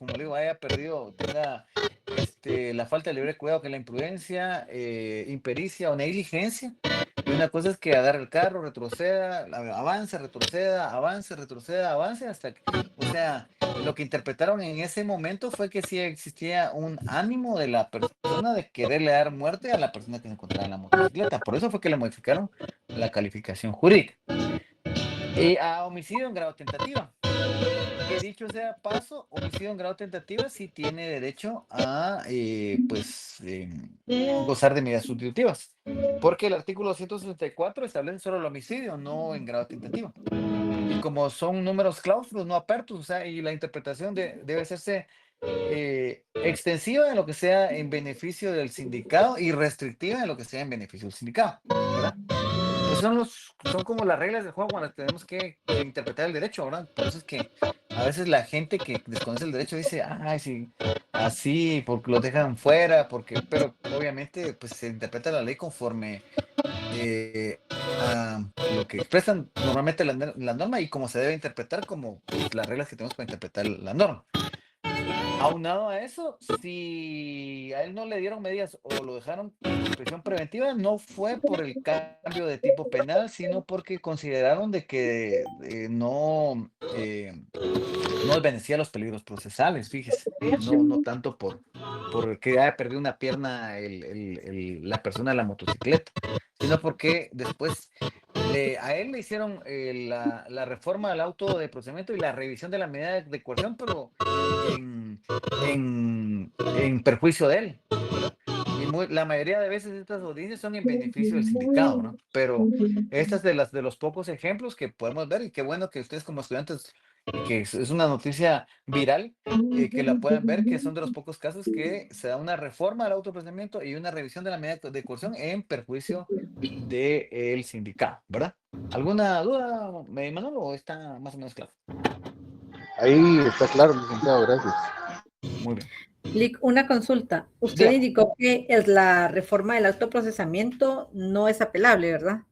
la falta de libre cuidado, que es la imprudencia, impericia o negligencia. Y una cosa es que agarre el carro, retroceda, avance, retroceda, avance, hasta que, o sea, lo que interpretaron en ese momento fue que sí existía un ánimo de la persona de quererle dar muerte a la persona que se encontraba en la motocicleta. Por eso fue que le modificaron la calificación jurídica. Y a homicidio en grado tentativa. Que dicho sea paso, homicidio en grado tentativa sí tiene derecho a gozar de medidas sustitutivas. Porque el artículo 164 establece solo el homicidio, no en grado tentativa. Y como son números clausulos, no apertos, o sea, y la interpretación debe hacerse extensiva en lo que sea en beneficio del sindicado y restrictiva en lo que sea en beneficio del sindicado, ¿verdad? Pues son como las reglas del juego cuando tenemos que interpretar el derecho, ¿verdad? Por eso es que a veces la gente que desconoce el derecho dice, ay, sí, así, porque lo dejan fuera, pero obviamente pues se interpreta la ley conforme a lo que expresan normalmente la norma y como se debe interpretar como pues, las reglas que tenemos para interpretar la norma. Aunado a eso, si a él no le dieron medidas o lo dejaron en prisión preventiva, no fue por el cambio de tipo penal, sino porque consideraron de que no desvanecía los peligros procesales, fíjese, no tanto por que haya perdido una pierna la persona de la motocicleta, sino porque después a él le hicieron la reforma del auto de procedimiento y la revisión de la medida de coerción, pero en perjuicio de él. Y la mayoría de veces estas audiencias son en beneficio del sindicato, ¿no? Pero esta es de los pocos ejemplos que podemos ver y qué bueno que ustedes como estudiantes, que es una noticia viral, que la puedan ver, que son de los pocos casos que se da una reforma al autoprocedimiento y una revisión de la medida de coerción en perjuicio del sindicato, ¿verdad? ¿Alguna duda, Manolo, o está más o menos claro? Ahí está claro, licenciado, gracias. Muy bien. Lic, una consulta. Usted indicó que la reforma del autoprocesamiento no es apelable, ¿verdad?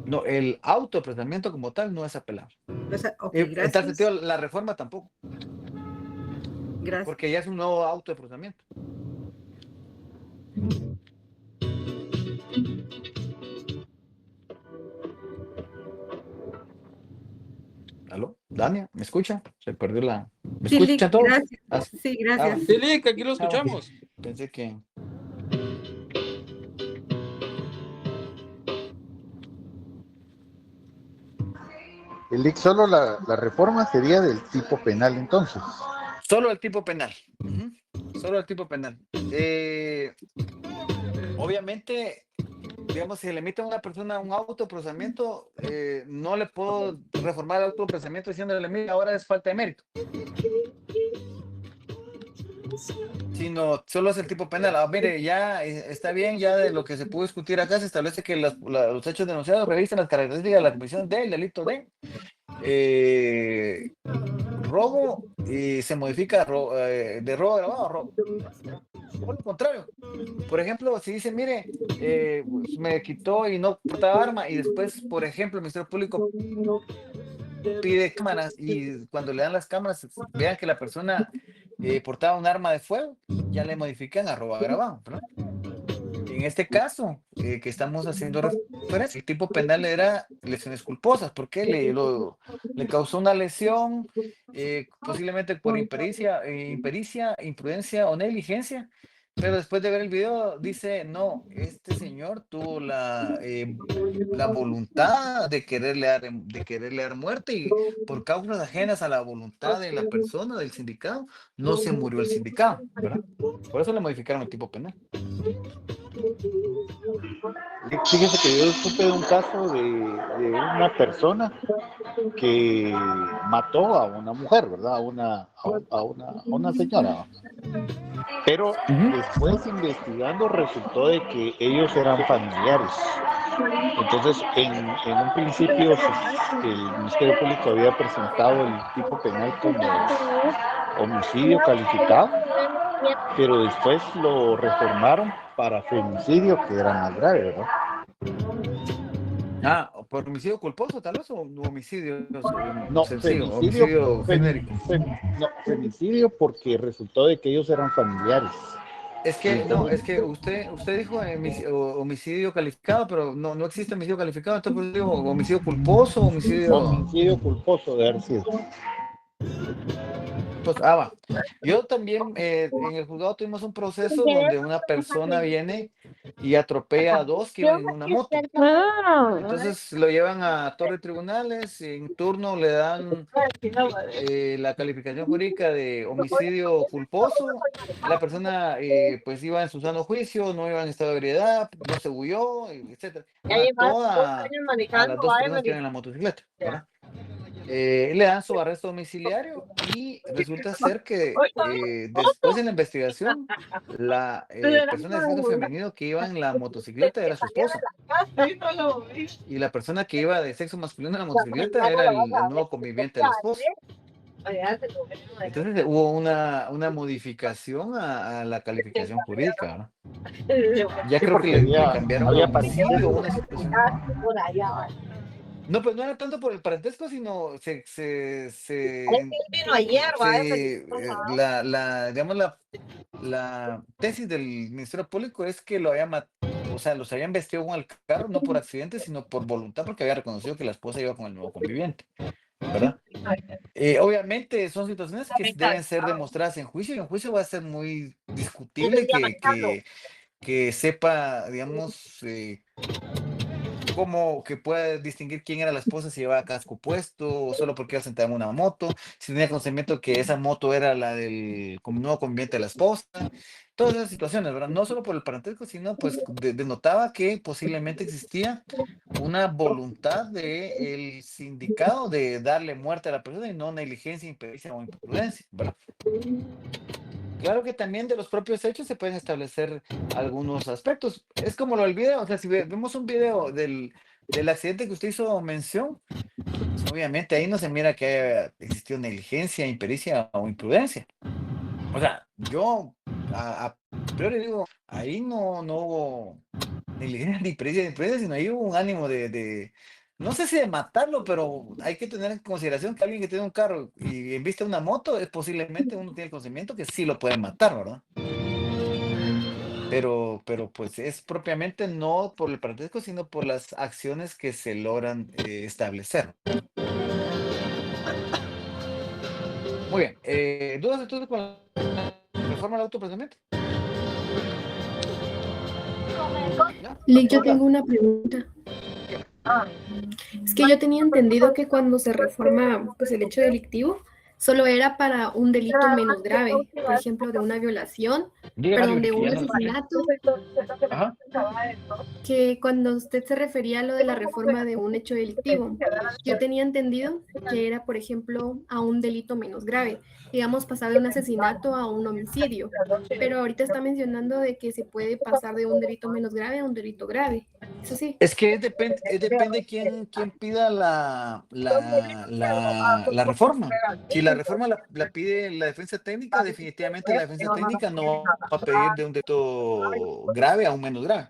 No, el autoprocesamiento como tal no es apelable. Okay, en tal sentido, la reforma tampoco. Gracias. porque ya es un nuevo auto de procesamiento. ¿Aló? Dania, ¿me escucha? Se perdió la... ¿Me Sí, Lick, escuchan todos? gracias. Ah, Sí, gracias. Sí, Lick, aquí lo ok. escuchamos. Pensé que... El IC solo la reforma sería del tipo penal entonces. Solo el tipo penal. Ujú. Solo el tipo penal. Obviamente, digamos, si le emite a una persona un autoprocesamiento, no le puedo reformar el autoprocesamiento diciéndole, mira, ahora es falta de mérito. Sino solo es el tipo penal. Ah, mire, ya está bien, ya de lo que se pudo discutir acá, se establece que los hechos denunciados revisten las características de la comisión del delito de robo y se modifica de robo agravado a robo. Por lo contrario, por ejemplo, si dice, mire, pues, me quitó y no portaba arma, y después, por ejemplo, el Ministerio Público pide cámaras y cuando le dan las cámaras vean que la persona portaba un arma de fuego, ya le modifican a robo agravado, ¿verdad? En este caso que estamos haciendo referencia, el tipo penal era lesiones culposas, porque le causó una lesión posiblemente por impericia, imprudencia o negligencia, pero después de ver el video dice, no, este señor tuvo la voluntad de quererle dar muerte y por causas ajenas a la voluntad de la persona, del sindicado, no se murió el sindicado, ¿verdad? Por eso le modificaron el tipo penal. Fíjese que yo supe de un caso de una persona que mató a una mujer, ¿verdad? A una señora. Pero después investigando resultó de que ellos eran familiares. Entonces, en un principio el Ministerio Público había presentado el tipo penal como homicidio calificado, pero después lo reformaron para femicidio, que era más grave, ¿verdad? Ah, por homicidio culposo tal vez, o homicidio No, sencillo, homicidio genérico. No, femicidio porque resultó de que ellos eran familiares. Es que no, es que usted dijo homicidio calificado, pero no existe homicidio calificado, entonces digo homicidio culposo, Homicidio culposo de haber sido. Pues, va. Yo también en el juzgado tuvimos un proceso donde una persona viene y atropella a dos que iban en una moto. Entonces lo llevan a torre de tribunales y en turno le dan la calificación jurídica de homicidio culposo. La persona pues iba en su sano juicio, no iba en estado de ebriedad, no se huyó, etc. Mató a las dos personas que iban en la motocicleta, ¿verdad? Le dan su arresto domiciliario y resulta ser que después de la investigación la persona de sexo femenino que iba en la motocicleta era su esposa y la persona que iba de sexo masculino en la motocicleta era el nuevo conviviente de la esposa. Entonces hubo una modificación a la calificación jurídica, ¿no? Ya creo que le cambiaron a homicidio o una situación. No, pues no era tanto por el parentesco, sino vino ayer, digamos, la tesis del Ministerio Público es que los habían vestido con el carro, no por accidente, sino por voluntad, porque había reconocido que la esposa iba con el nuevo conviviente, ¿verdad? Obviamente son situaciones que deben ser demostradas en juicio, y en juicio va a ser muy discutible que sepa, digamos, como que pueda distinguir quién era la esposa, si llevaba casco puesto o solo porque iba sentada en una moto, si tenía conocimiento que esa moto era la del nuevo conviviente de la esposa, todas esas situaciones, ¿verdad? No solo por el parentesco, sino pues denotaba que posiblemente existía una voluntad del sindicado de darle muerte a la persona y no negligencia, impericia o imprudencia, ¿verdad? Claro que también de los propios hechos se pueden establecer algunos aspectos. Es como lo del video, o sea, si vemos un video del accidente que usted hizo mención, pues obviamente ahí no se mira que haya existido negligencia, impericia o imprudencia. O sea, yo a priori digo, ahí no hubo negligencia ni impericia, sino ahí hubo un ánimo de no sé si de matarlo, pero hay que tener en consideración que alguien que tiene un carro y embiste una moto, es posiblemente uno tiene el conocimiento que sí lo puede matar, ¿verdad? Pero pues es propiamente no por el parentesco, sino por las acciones que se logran establecer. Muy bien. ¿Dudas entonces con la reforma del autoprocesamiento? ¿No? Lick, yo tengo una pregunta. Es que yo tenía entendido que cuando se reforma pues, el hecho delictivo, solo era para un delito menos grave, por ejemplo, de una violación, perdón, de un asesinato, Ajá. que cuando usted se refería a lo de la reforma de un hecho delictivo, yo tenía entendido que era, por ejemplo, a un delito menos grave, digamos, pasar de un asesinato a un homicidio, pero ahorita está mencionando de que se puede pasar de un delito menos grave a un delito grave, eso sí. Es que depende quién pida la reforma. Si la reforma la pide la defensa técnica, definitivamente la defensa técnica no va a pedir de un delito grave a un menos grave.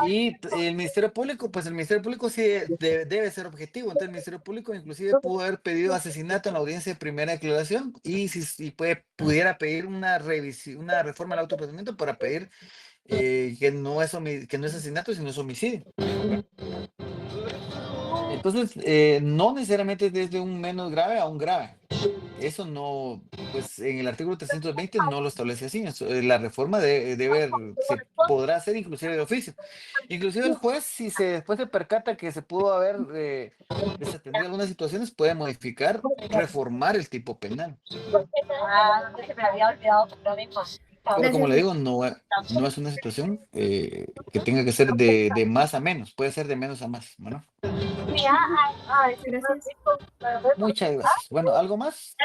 Y el Ministerio Público, pues el Ministerio Público sí debe ser objetivo. Entonces el Ministerio Público inclusive pudo haber pedido asesinato en la audiencia de primera declaración y si pudiera pedir una reforma al autoprocedimiento para pedir que no es asesinato, sino es homicidio. Entonces, no necesariamente desde un menos grave a un grave. Eso no, pues en el artículo 320 no lo establece así. La reforma se podrá hacer inclusive de oficio. Inclusive el juez, si después se percata que se pudo haber desatendido algunas situaciones, puede modificar, reformar el tipo penal. Se me había olvidado. Pero como le digo, no es una situación que tenga que ser de más a menos, puede ser de menos a más, ¿no? Gracias. Muchas gracias. Bueno, ¿algo más?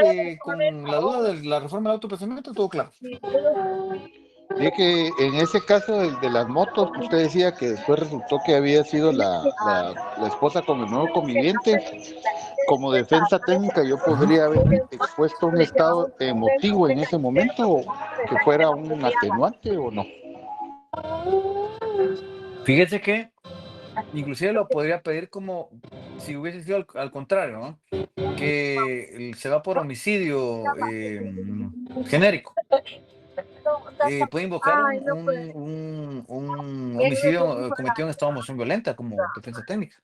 Con la duda de la reforma del autoprocedimiento, todo claro. Y que en ese caso, el de las motos, usted decía que después resultó que había sido la esposa con el nuevo conviviente. Como defensa técnica, yo podría haber expuesto un estado emotivo en ese momento, que fuera un atenuante o no. Fíjese que inclusive lo podría pedir como si hubiese sido al contrario, ¿no? Que se va por homicidio genérico. Puede invocar un homicidio cometido en estado de emoción violenta como defensa técnica.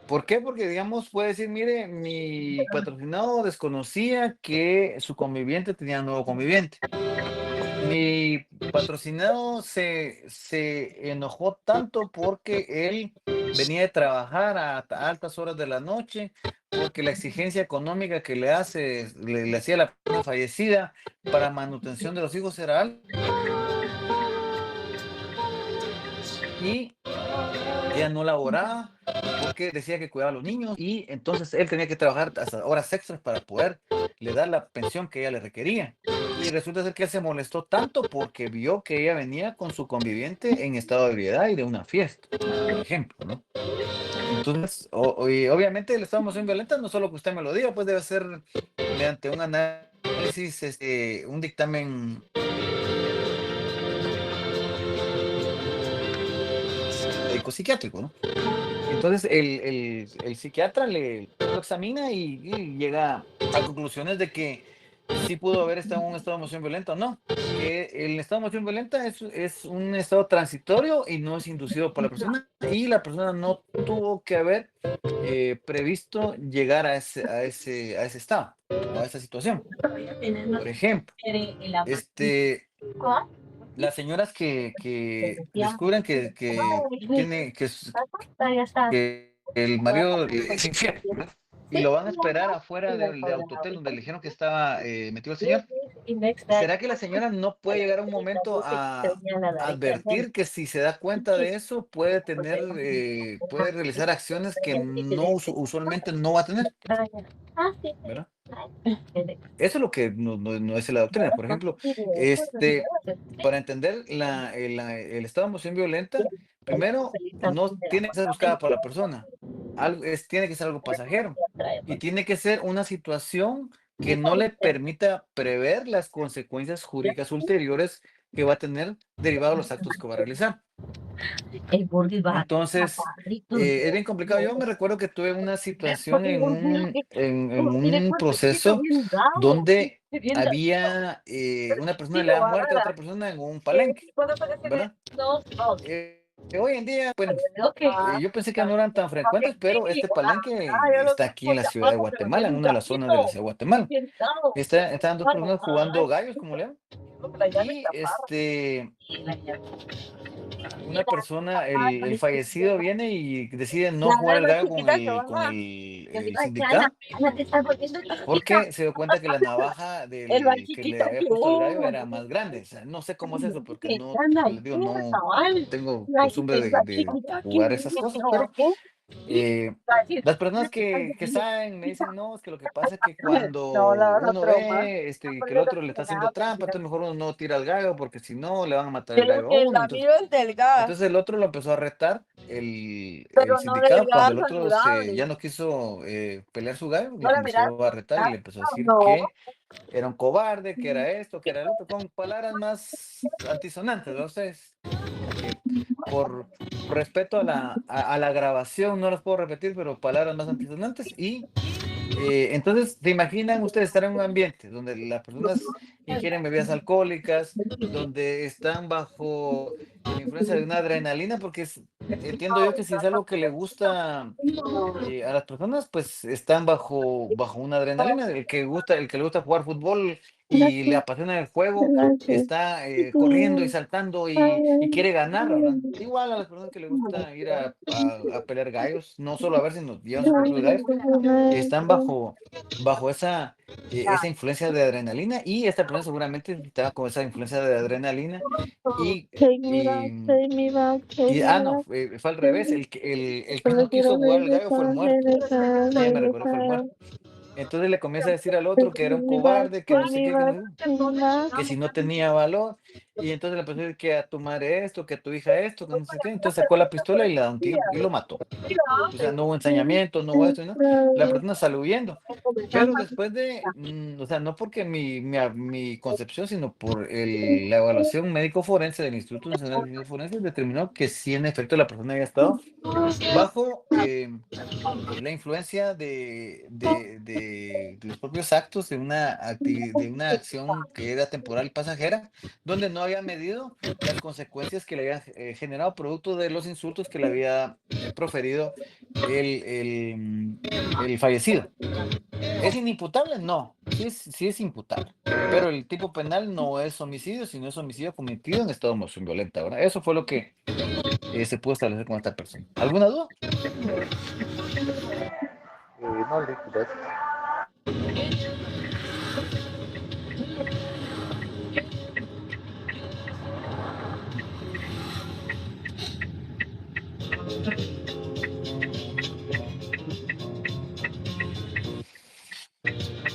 ¿Por qué? Porque, digamos, puede decir, mire, mi patrocinado desconocía que su conviviente tenía un nuevo conviviente. Mi patrocinado se enojó tanto porque él venía de trabajar a altas horas de la noche, porque la exigencia económica que le hacía la persona fallecida para manutención de los hijos era alta. Y ella no laboraba porque decía que cuidaba a los niños y entonces él tenía que trabajar hasta horas extras para poder le dar la pensión que ella le requería. Y resulta ser que él se molestó tanto porque vio que ella venía con su conviviente en estado de ebriedad y de una fiesta, por ejemplo, ¿no? Entonces, y obviamente el estado de emoción violenta no solo que usted me lo diga, pues debe ser mediante un análisis, un dictamen psiquiátrico, ¿no? Entonces el psiquiatra lo examina y llega a conclusiones de que sí pudo haber estado en un estado de emoción violenta o no. Que el estado de emoción violenta es un estado transitorio y no es inducido por la persona y la persona no tuvo que haber previsto llegar a ese estado o a esa situación. Por ejemplo, las señoras que descubren que el marido es infiel, ¿no? Y lo van a esperar afuera del autotel donde le dijeron que estaba metido el señor. ¿Será que la señora no puede llegar a un momento a advertir que si se da cuenta de eso puede realizar acciones que usualmente no va a tener? ¿Verdad? Eso es lo que no es la doctrina. Por ejemplo, para entender el estado de emoción violenta, primero no tiene que ser buscada por la persona, tiene que ser algo pasajero y tiene que ser una situación que no le permita prever las consecuencias jurídicas ulteriores que va a tener derivado de los actos que va a realizar. Entonces, es bien complicado. Yo me recuerdo que tuve una situación en un proceso donde había una persona le da muerte a otra persona en un palenque, ¿verdad? Hoy en día, bueno, yo pensé que no eran tan frecuentes, pero este palenque está aquí en la ciudad de Guatemala, en una de las zonas de la ciudad de Guatemala. Están dos personas jugando gallos, como le llaman, y una persona, el fallecido viene y decide no jugar el gallo el sindicato, porque se dio cuenta que la navaja que le había puesto el gallo era más grande. O sea, no sé cómo es eso, porque no, les digo, no tengo costumbre de jugar esas cosas, pero las personas que saben me dicen, no, es que lo que pasa es que cuando uno ve que el otro le está haciendo trampa, entonces mejor uno no tira al gallo, porque si no le van a matar el gallo a uno. Entonces el otro lo empezó a retar, el sindicato, cuando el otro ya no quiso pelear su gallo, lo empezó a retar y le empezó a decir que era un cobarde, que era esto, que era el otro, con palabras más antisonantes, ¿no? Entonces, por respeto a la grabación, no las puedo repetir, pero palabras más antisonantes. Y entonces, ¿se imaginan ustedes estar en un ambiente donde las personas ingieren bebidas alcohólicas, donde están bajo la influencia de una adrenalina? Porque entiendo yo que si es algo que le gusta a las personas, pues están bajo una adrenalina. El que le gusta jugar fútbol y le apasiona el juego, está corriendo y saltando y quiere ganar, ¿verdad? Igual a las personas que les gusta ir a pelear gallos, no solo a ver si nos llevan sus propios gallos, están bajo esa influencia de adrenalina, y esta persona seguramente estaba con esa influencia de adrenalina y no, fue al revés, el que no quiso jugar el gallo fue el muerto. Ya me recuerdo, fue el muerto. Entonces le comienza a decir al otro que era un cobarde, que no sé qué, que si no tenía valor, y entonces le empezó a decir que a tu madre esto, que a tu hija esto, que no sé qué. Entonces sacó la pistola y le da un tiro y lo mató. O sea, no hubo ensañamiento, no hubo esto, ¿no? La persona salió huyendo. Pero después o sea, no porque mi concepción, sino por la evaluación médico forense del Instituto Nacional de Ciencias Forenses, determinó que sí, en efecto, la persona había estado bajo la influencia de los propios actos de una acción que era temporal y pasajera, donde no había medido las consecuencias que le había generado producto de los insultos que le había proferido el fallecido. ¿Es inimputable? No, sí es imputable, pero el tipo penal no es homicidio, sino es homicidio cometido en estado de emoción violenta, ¿verdad? Eso fue lo que se pudo establecer con esta persona. ¿Alguna duda? No, gracias.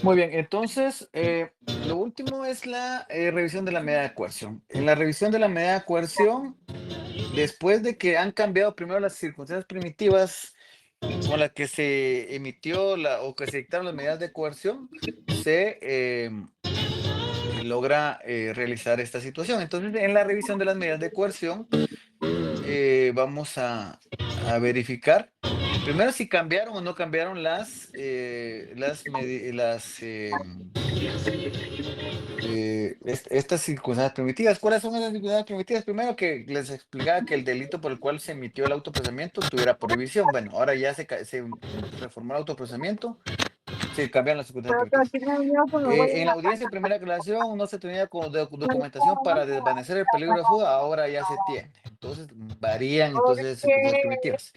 Muy bien, entonces lo último es la revisión de la medida de coerción. En la revisión de la medida de coerción, después de que han cambiado primero las circunstancias primitivas con las que se emitió o que se dictaron las medidas de coerción, se logra realizar esta situación. Entonces, en la revisión de las medidas de coerción, vamos a verificar primero si cambiaron o no cambiaron estas circunstancias primitivas. ¿Cuáles son esas circunstancias primitivas? Primero, que les explicaba que el delito por el cual se emitió el autoprocesamiento tuviera prohibición. Bueno, ahora ya se reformó el autoprocesamiento, se cambian las circunstancias primitivas. En la audiencia de primera aclaración no se tenía documentación para desvanecer el peligro de fuga, ahora ya se tiene. Entonces varían las circunstancias primitivas.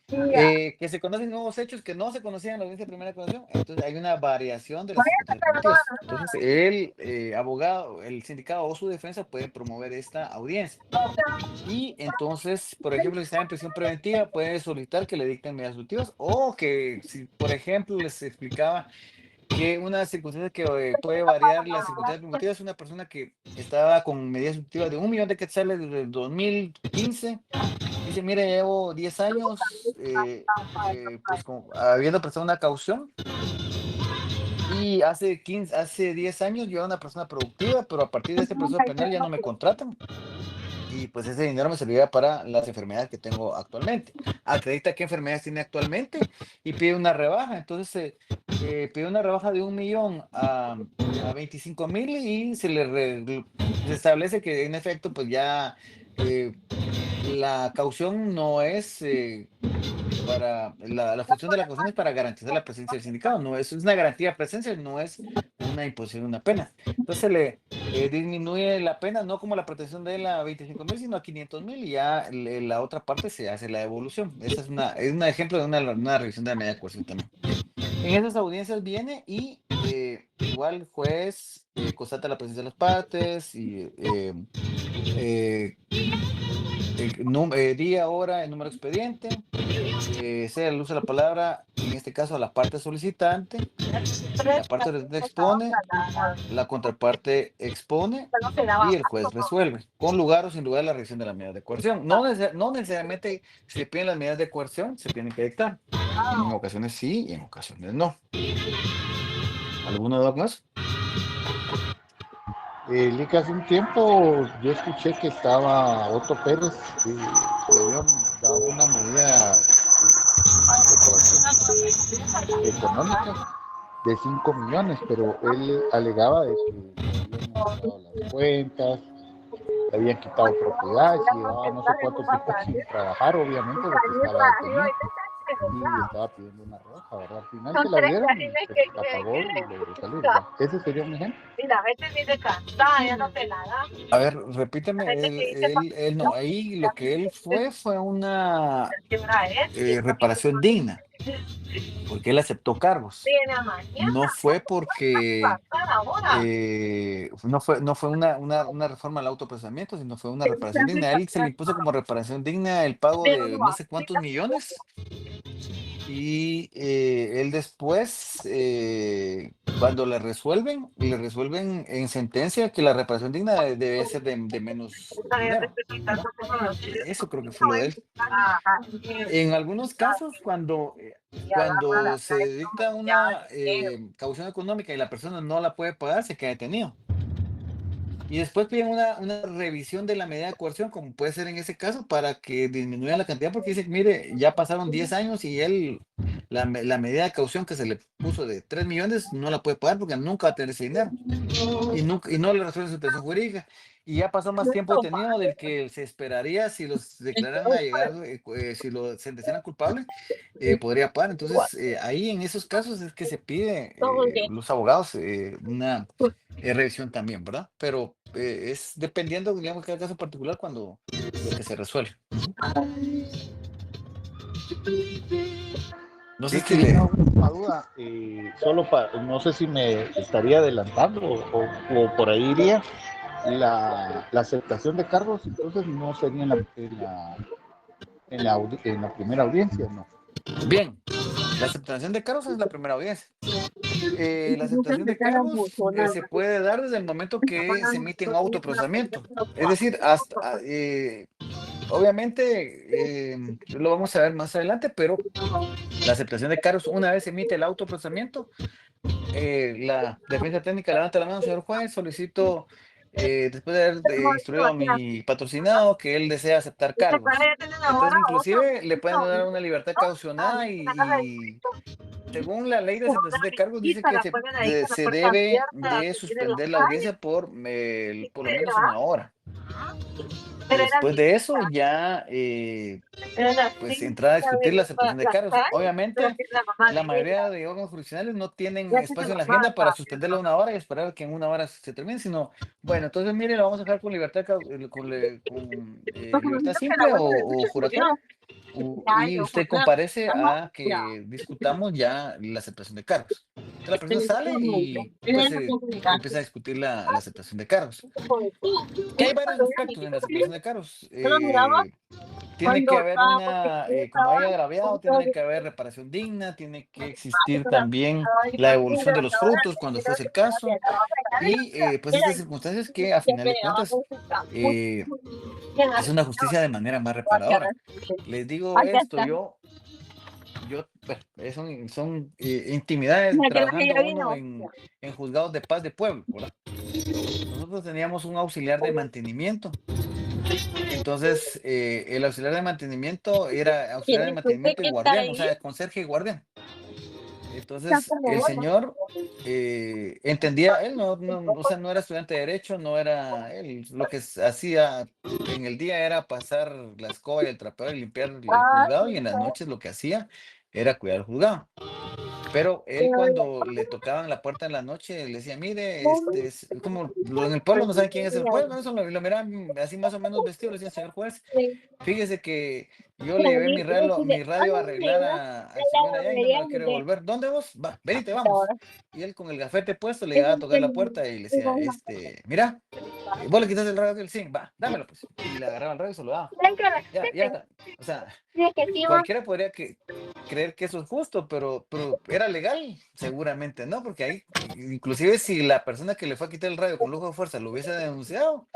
Que se conocen nuevos hechos que no se conocían en la audiencia de primera aclaración, entonces hay una variación de las circunstancias primitivas. Entonces el abogado, el sindicato o su defensa puede promover esta audiencia. Y entonces, por ejemplo, si está en prisión preventiva, puede solicitar que le dicten medidas sustitutivas, o que si, por ejemplo, les explicaba que una circunstancia que puede variar las circunstancias primitivas es una persona que estaba con medidas sustitutivas de 1 millón de quetzales desde el 2015. Dice, mire, llevo 10 años pues habiendo prestado una caución, y hace 10 años yo era una persona productiva, pero a partir de este proceso penal ya no me contratan. y pues ese dinero me servirá para las enfermedades que tengo actualmente. Acredita qué enfermedades tiene actualmente y pide una rebaja. Entonces pide una rebaja de 1.000.000 a 25.000 y se establece que en efecto pues ya la caución no es la función de la caución es para garantizar la presencia del sindicato, no es una garantía de presencia, no es una imposición de una pena. Entonces se le disminuye la pena, no como la protección de él a 25.000, sino a 500.000 y ya la otra parte se hace la devolución. Esa es un ejemplo de una revisión de la medida de coerción también. En esas audiencias viene y igual el juez constata la presencia de las partes y día, hora, el número de expediente, sea el uso de la palabra, en este caso a la parte solicitante, la parte solicitante expone, la contraparte expone y el juez resuelve, con lugar o sin lugar la revisión de las medidas de coerción. No necesariamente si se piden las medidas de coerción, se tienen que dictar. En ocasiones sí y en ocasiones no. ¿Alguna duda con eso? Lick, hace un tiempo yo escuché que estaba Otto Pérez y le habían dado una medida de coerción económica de 5 millones, pero él alegaba de que le habían quitado las cuentas, le habían quitado propiedades y llevaba no sé cuánto tiempo sin trabajar, obviamente, porque estaba detenido. Y estaba pidiendo una rebaja, ¿verdad? Al final se la dieron y pues, la pagó y logró salir, ¿verdad? Ese sería un ejemplo. Y la gente viene cansada, ya no te la da. A ver, repíteme, él no, ahí lo que él fue una reparación digna, porque él aceptó cargos. No fue porque no fue una reforma al autoprocesamiento, sino fue una reparación digna. A él se le impuso como reparación digna el pago de no sé cuántos millones. Y él después, cuando le resuelven en sentencia que la reparación digna debe ser de menos dinero, ¿verdad? Eso creo que fue lo de él. En algunos casos, cuando se dicta una caución económica y la persona no la puede pagar, se queda detenido. Y después piden una revisión de la medida de coerción, como puede ser en ese caso, para que disminuya la cantidad, porque dicen, mire, ya pasaron 10 años y él, la medida de caución que se le puso de 3 millones, no la puede pagar porque nunca va a tener ese dinero. Y no le resuelve su situación jurídica. Y ya pasó más tiempo detenido del que se esperaría si los declararan a llegar, si lo sentenciaran culpable, podría pagar. Entonces, ahí en esos casos es que se pide los abogados una revisión también, ¿verdad? Pero es dependiendo, digamos, cada caso particular cuando lo que se resuelve. No sé si una última duda, solo no sé si me estaría adelantando o por ahí iría. La aceptación de cargos entonces no sería en la primera audiencia, ¿no? Bien, la aceptación de cargos es la primera audiencia. La aceptación de cargos se puede dar desde el momento que se emite un autoprocesamiento. Es decir, hasta obviamente lo vamos a ver más adelante, pero la aceptación de cargos, una vez se emite el autoprocesamiento, la defensa técnica levanta la mano, señor juez, solicito, después de haber instruido a mi patrocinado, que él desea aceptar cargos. Entonces, inclusive, le pueden dar una libertad caucionada y según la ley de aceptación de cargos, dice que se debe de suspender la audiencia por lo menos una hora. Después de eso ya pues entrar a discutir la aceptación de cargos. Obviamente la mayoría de órganos jurisdiccionales no tienen espacio en la agenda para suspenderla una hora y esperar que en una hora se termine, sino bueno, entonces mire, lo vamos a dejar con libertad libertad simple o juratoria. Y usted comparece a que discutamos ya la aceptación de cargos. Entonces, la persona sale y pues, empieza a discutir la aceptación de cargos. Que hay varios aspectos en la aceptación de cargos. Tiene que haber como haya agraviado, tiene que haber reparación digna, tiene que existir también la devolución de los frutos cuando fuese el caso. Y pues estas circunstancias que a final de cuentas es una justicia de manera más reparadora. Les digo esto, yo bueno, son intimidades trabajando uno en juzgados de paz de pueblo, ¿verdad? Nosotros teníamos un auxiliar de mantenimiento Entonces, el auxiliar de mantenimiento era auxiliar de mantenimiento y guardián, o sea, conserje y guardián. Entonces, el señor entendía, él o sea, no era estudiante de derecho, no era él, lo que hacía en el día era pasar la escoba y el trapeador y limpiar el juzgado, y en las noches lo que hacía era cuidar el juzgado. Pero él cuando le tocaban la puerta en la noche, le decía, mire, como en el pueblo no saben quién es el juez, ¿no? Eso lo miraban así más o menos vestido, le decían, señor juez, fíjese que yo le llevé mi radio a arreglar al señor allá y no me lo quiere devolver. ¿Dónde vos? Va, venite, vamos. Y él con el gafete puesto le iba a tocar la puerta y le decía, mira, vos le quitas el radio del sí, va, dámelo pues. Y le agarraba el radio y se lo daba. Ya está. O sea, cualquiera podría creer que eso es justo, pero era legal, seguramente, ¿no? Porque ahí, inclusive si la persona que le fue a quitar el radio con lujo de fuerza lo hubiese denunciado,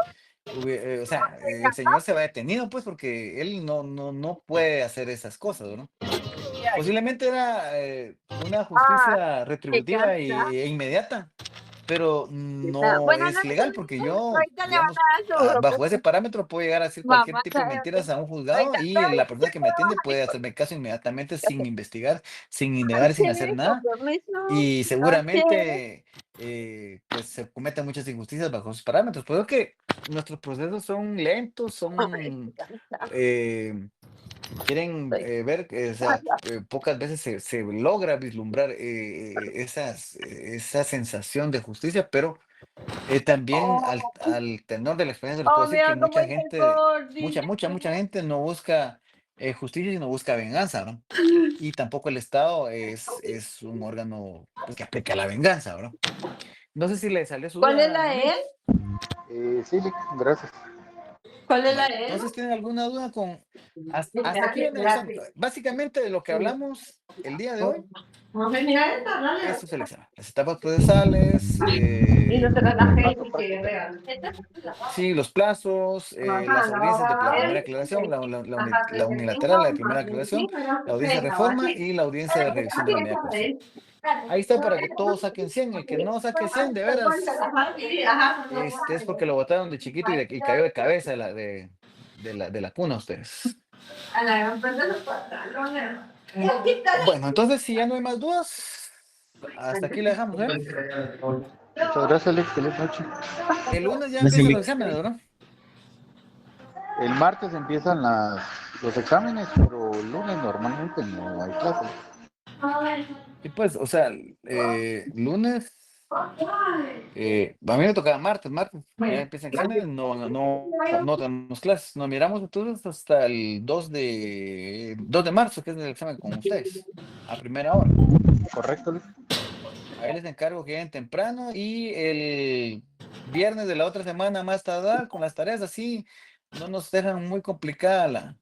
o sea, el señor se va detenido, pues, porque él no puede hacer esas cosas, ¿no? Posiblemente era una justicia retributiva e inmediata, pero no es legal, porque yo, digamos, bajo ese parámetro puedo llegar a decir cualquier tipo de mentiras a un juzgado y la persona que me atiende puede hacerme caso inmediatamente sin investigar, sin indagar, sin hacer nada. Y seguramente pues se cometen muchas injusticias bajo esos parámetros. Por eso que nuestros procesos son lentos, son quieren ver, o sea, pocas veces se logra vislumbrar esa sensación de justicia, pero también al tenor de la experiencia les puedo decir que mucha gente, mucha gente no busca justicia, sino busca venganza, ¿no? Y tampoco el Estado es un órgano pues, que aplica la venganza, ¿no? No sé si le salió su duda. ¿Cuál es la amigo. él? Sí, gracias. ¿Cuál es la él? Entonces, ¿tienen alguna duda con hasta aquí? Básicamente de lo que hablamos el día de hoy, eso es el examen. Las etapas procesales, sí, los plazos, las audiencias de la primera aclaración, la unilateral, la de primera aclaración, la audiencia de reforma y la audiencia de revisión de la medida cautelar. Ahí está para que todos saquen 100. El que no saque 100, de veras, es porque lo botaron de chiquito y cayó de cabeza de la cuna ustedes. Bueno, entonces si ya no hay más dudas, hasta aquí le dejamos, ¿eh? Muchas gracias, Alex. Feliz noche. El lunes ya empiezan los exámenes, ¿no? El martes empiezan los exámenes, pero el lunes normalmente no hay clases. Y pues, o sea, lunes, a mí me tocaba martes, ya empiezan exámenes, no tenemos clases, nos miramos entonces hasta el 2 de marzo, que es el examen con ustedes, a primera hora. Correcto, Luis. Ahí les encargo que lleguen temprano y el viernes de la otra semana más tardar con las tareas así, no nos dejan muy complicada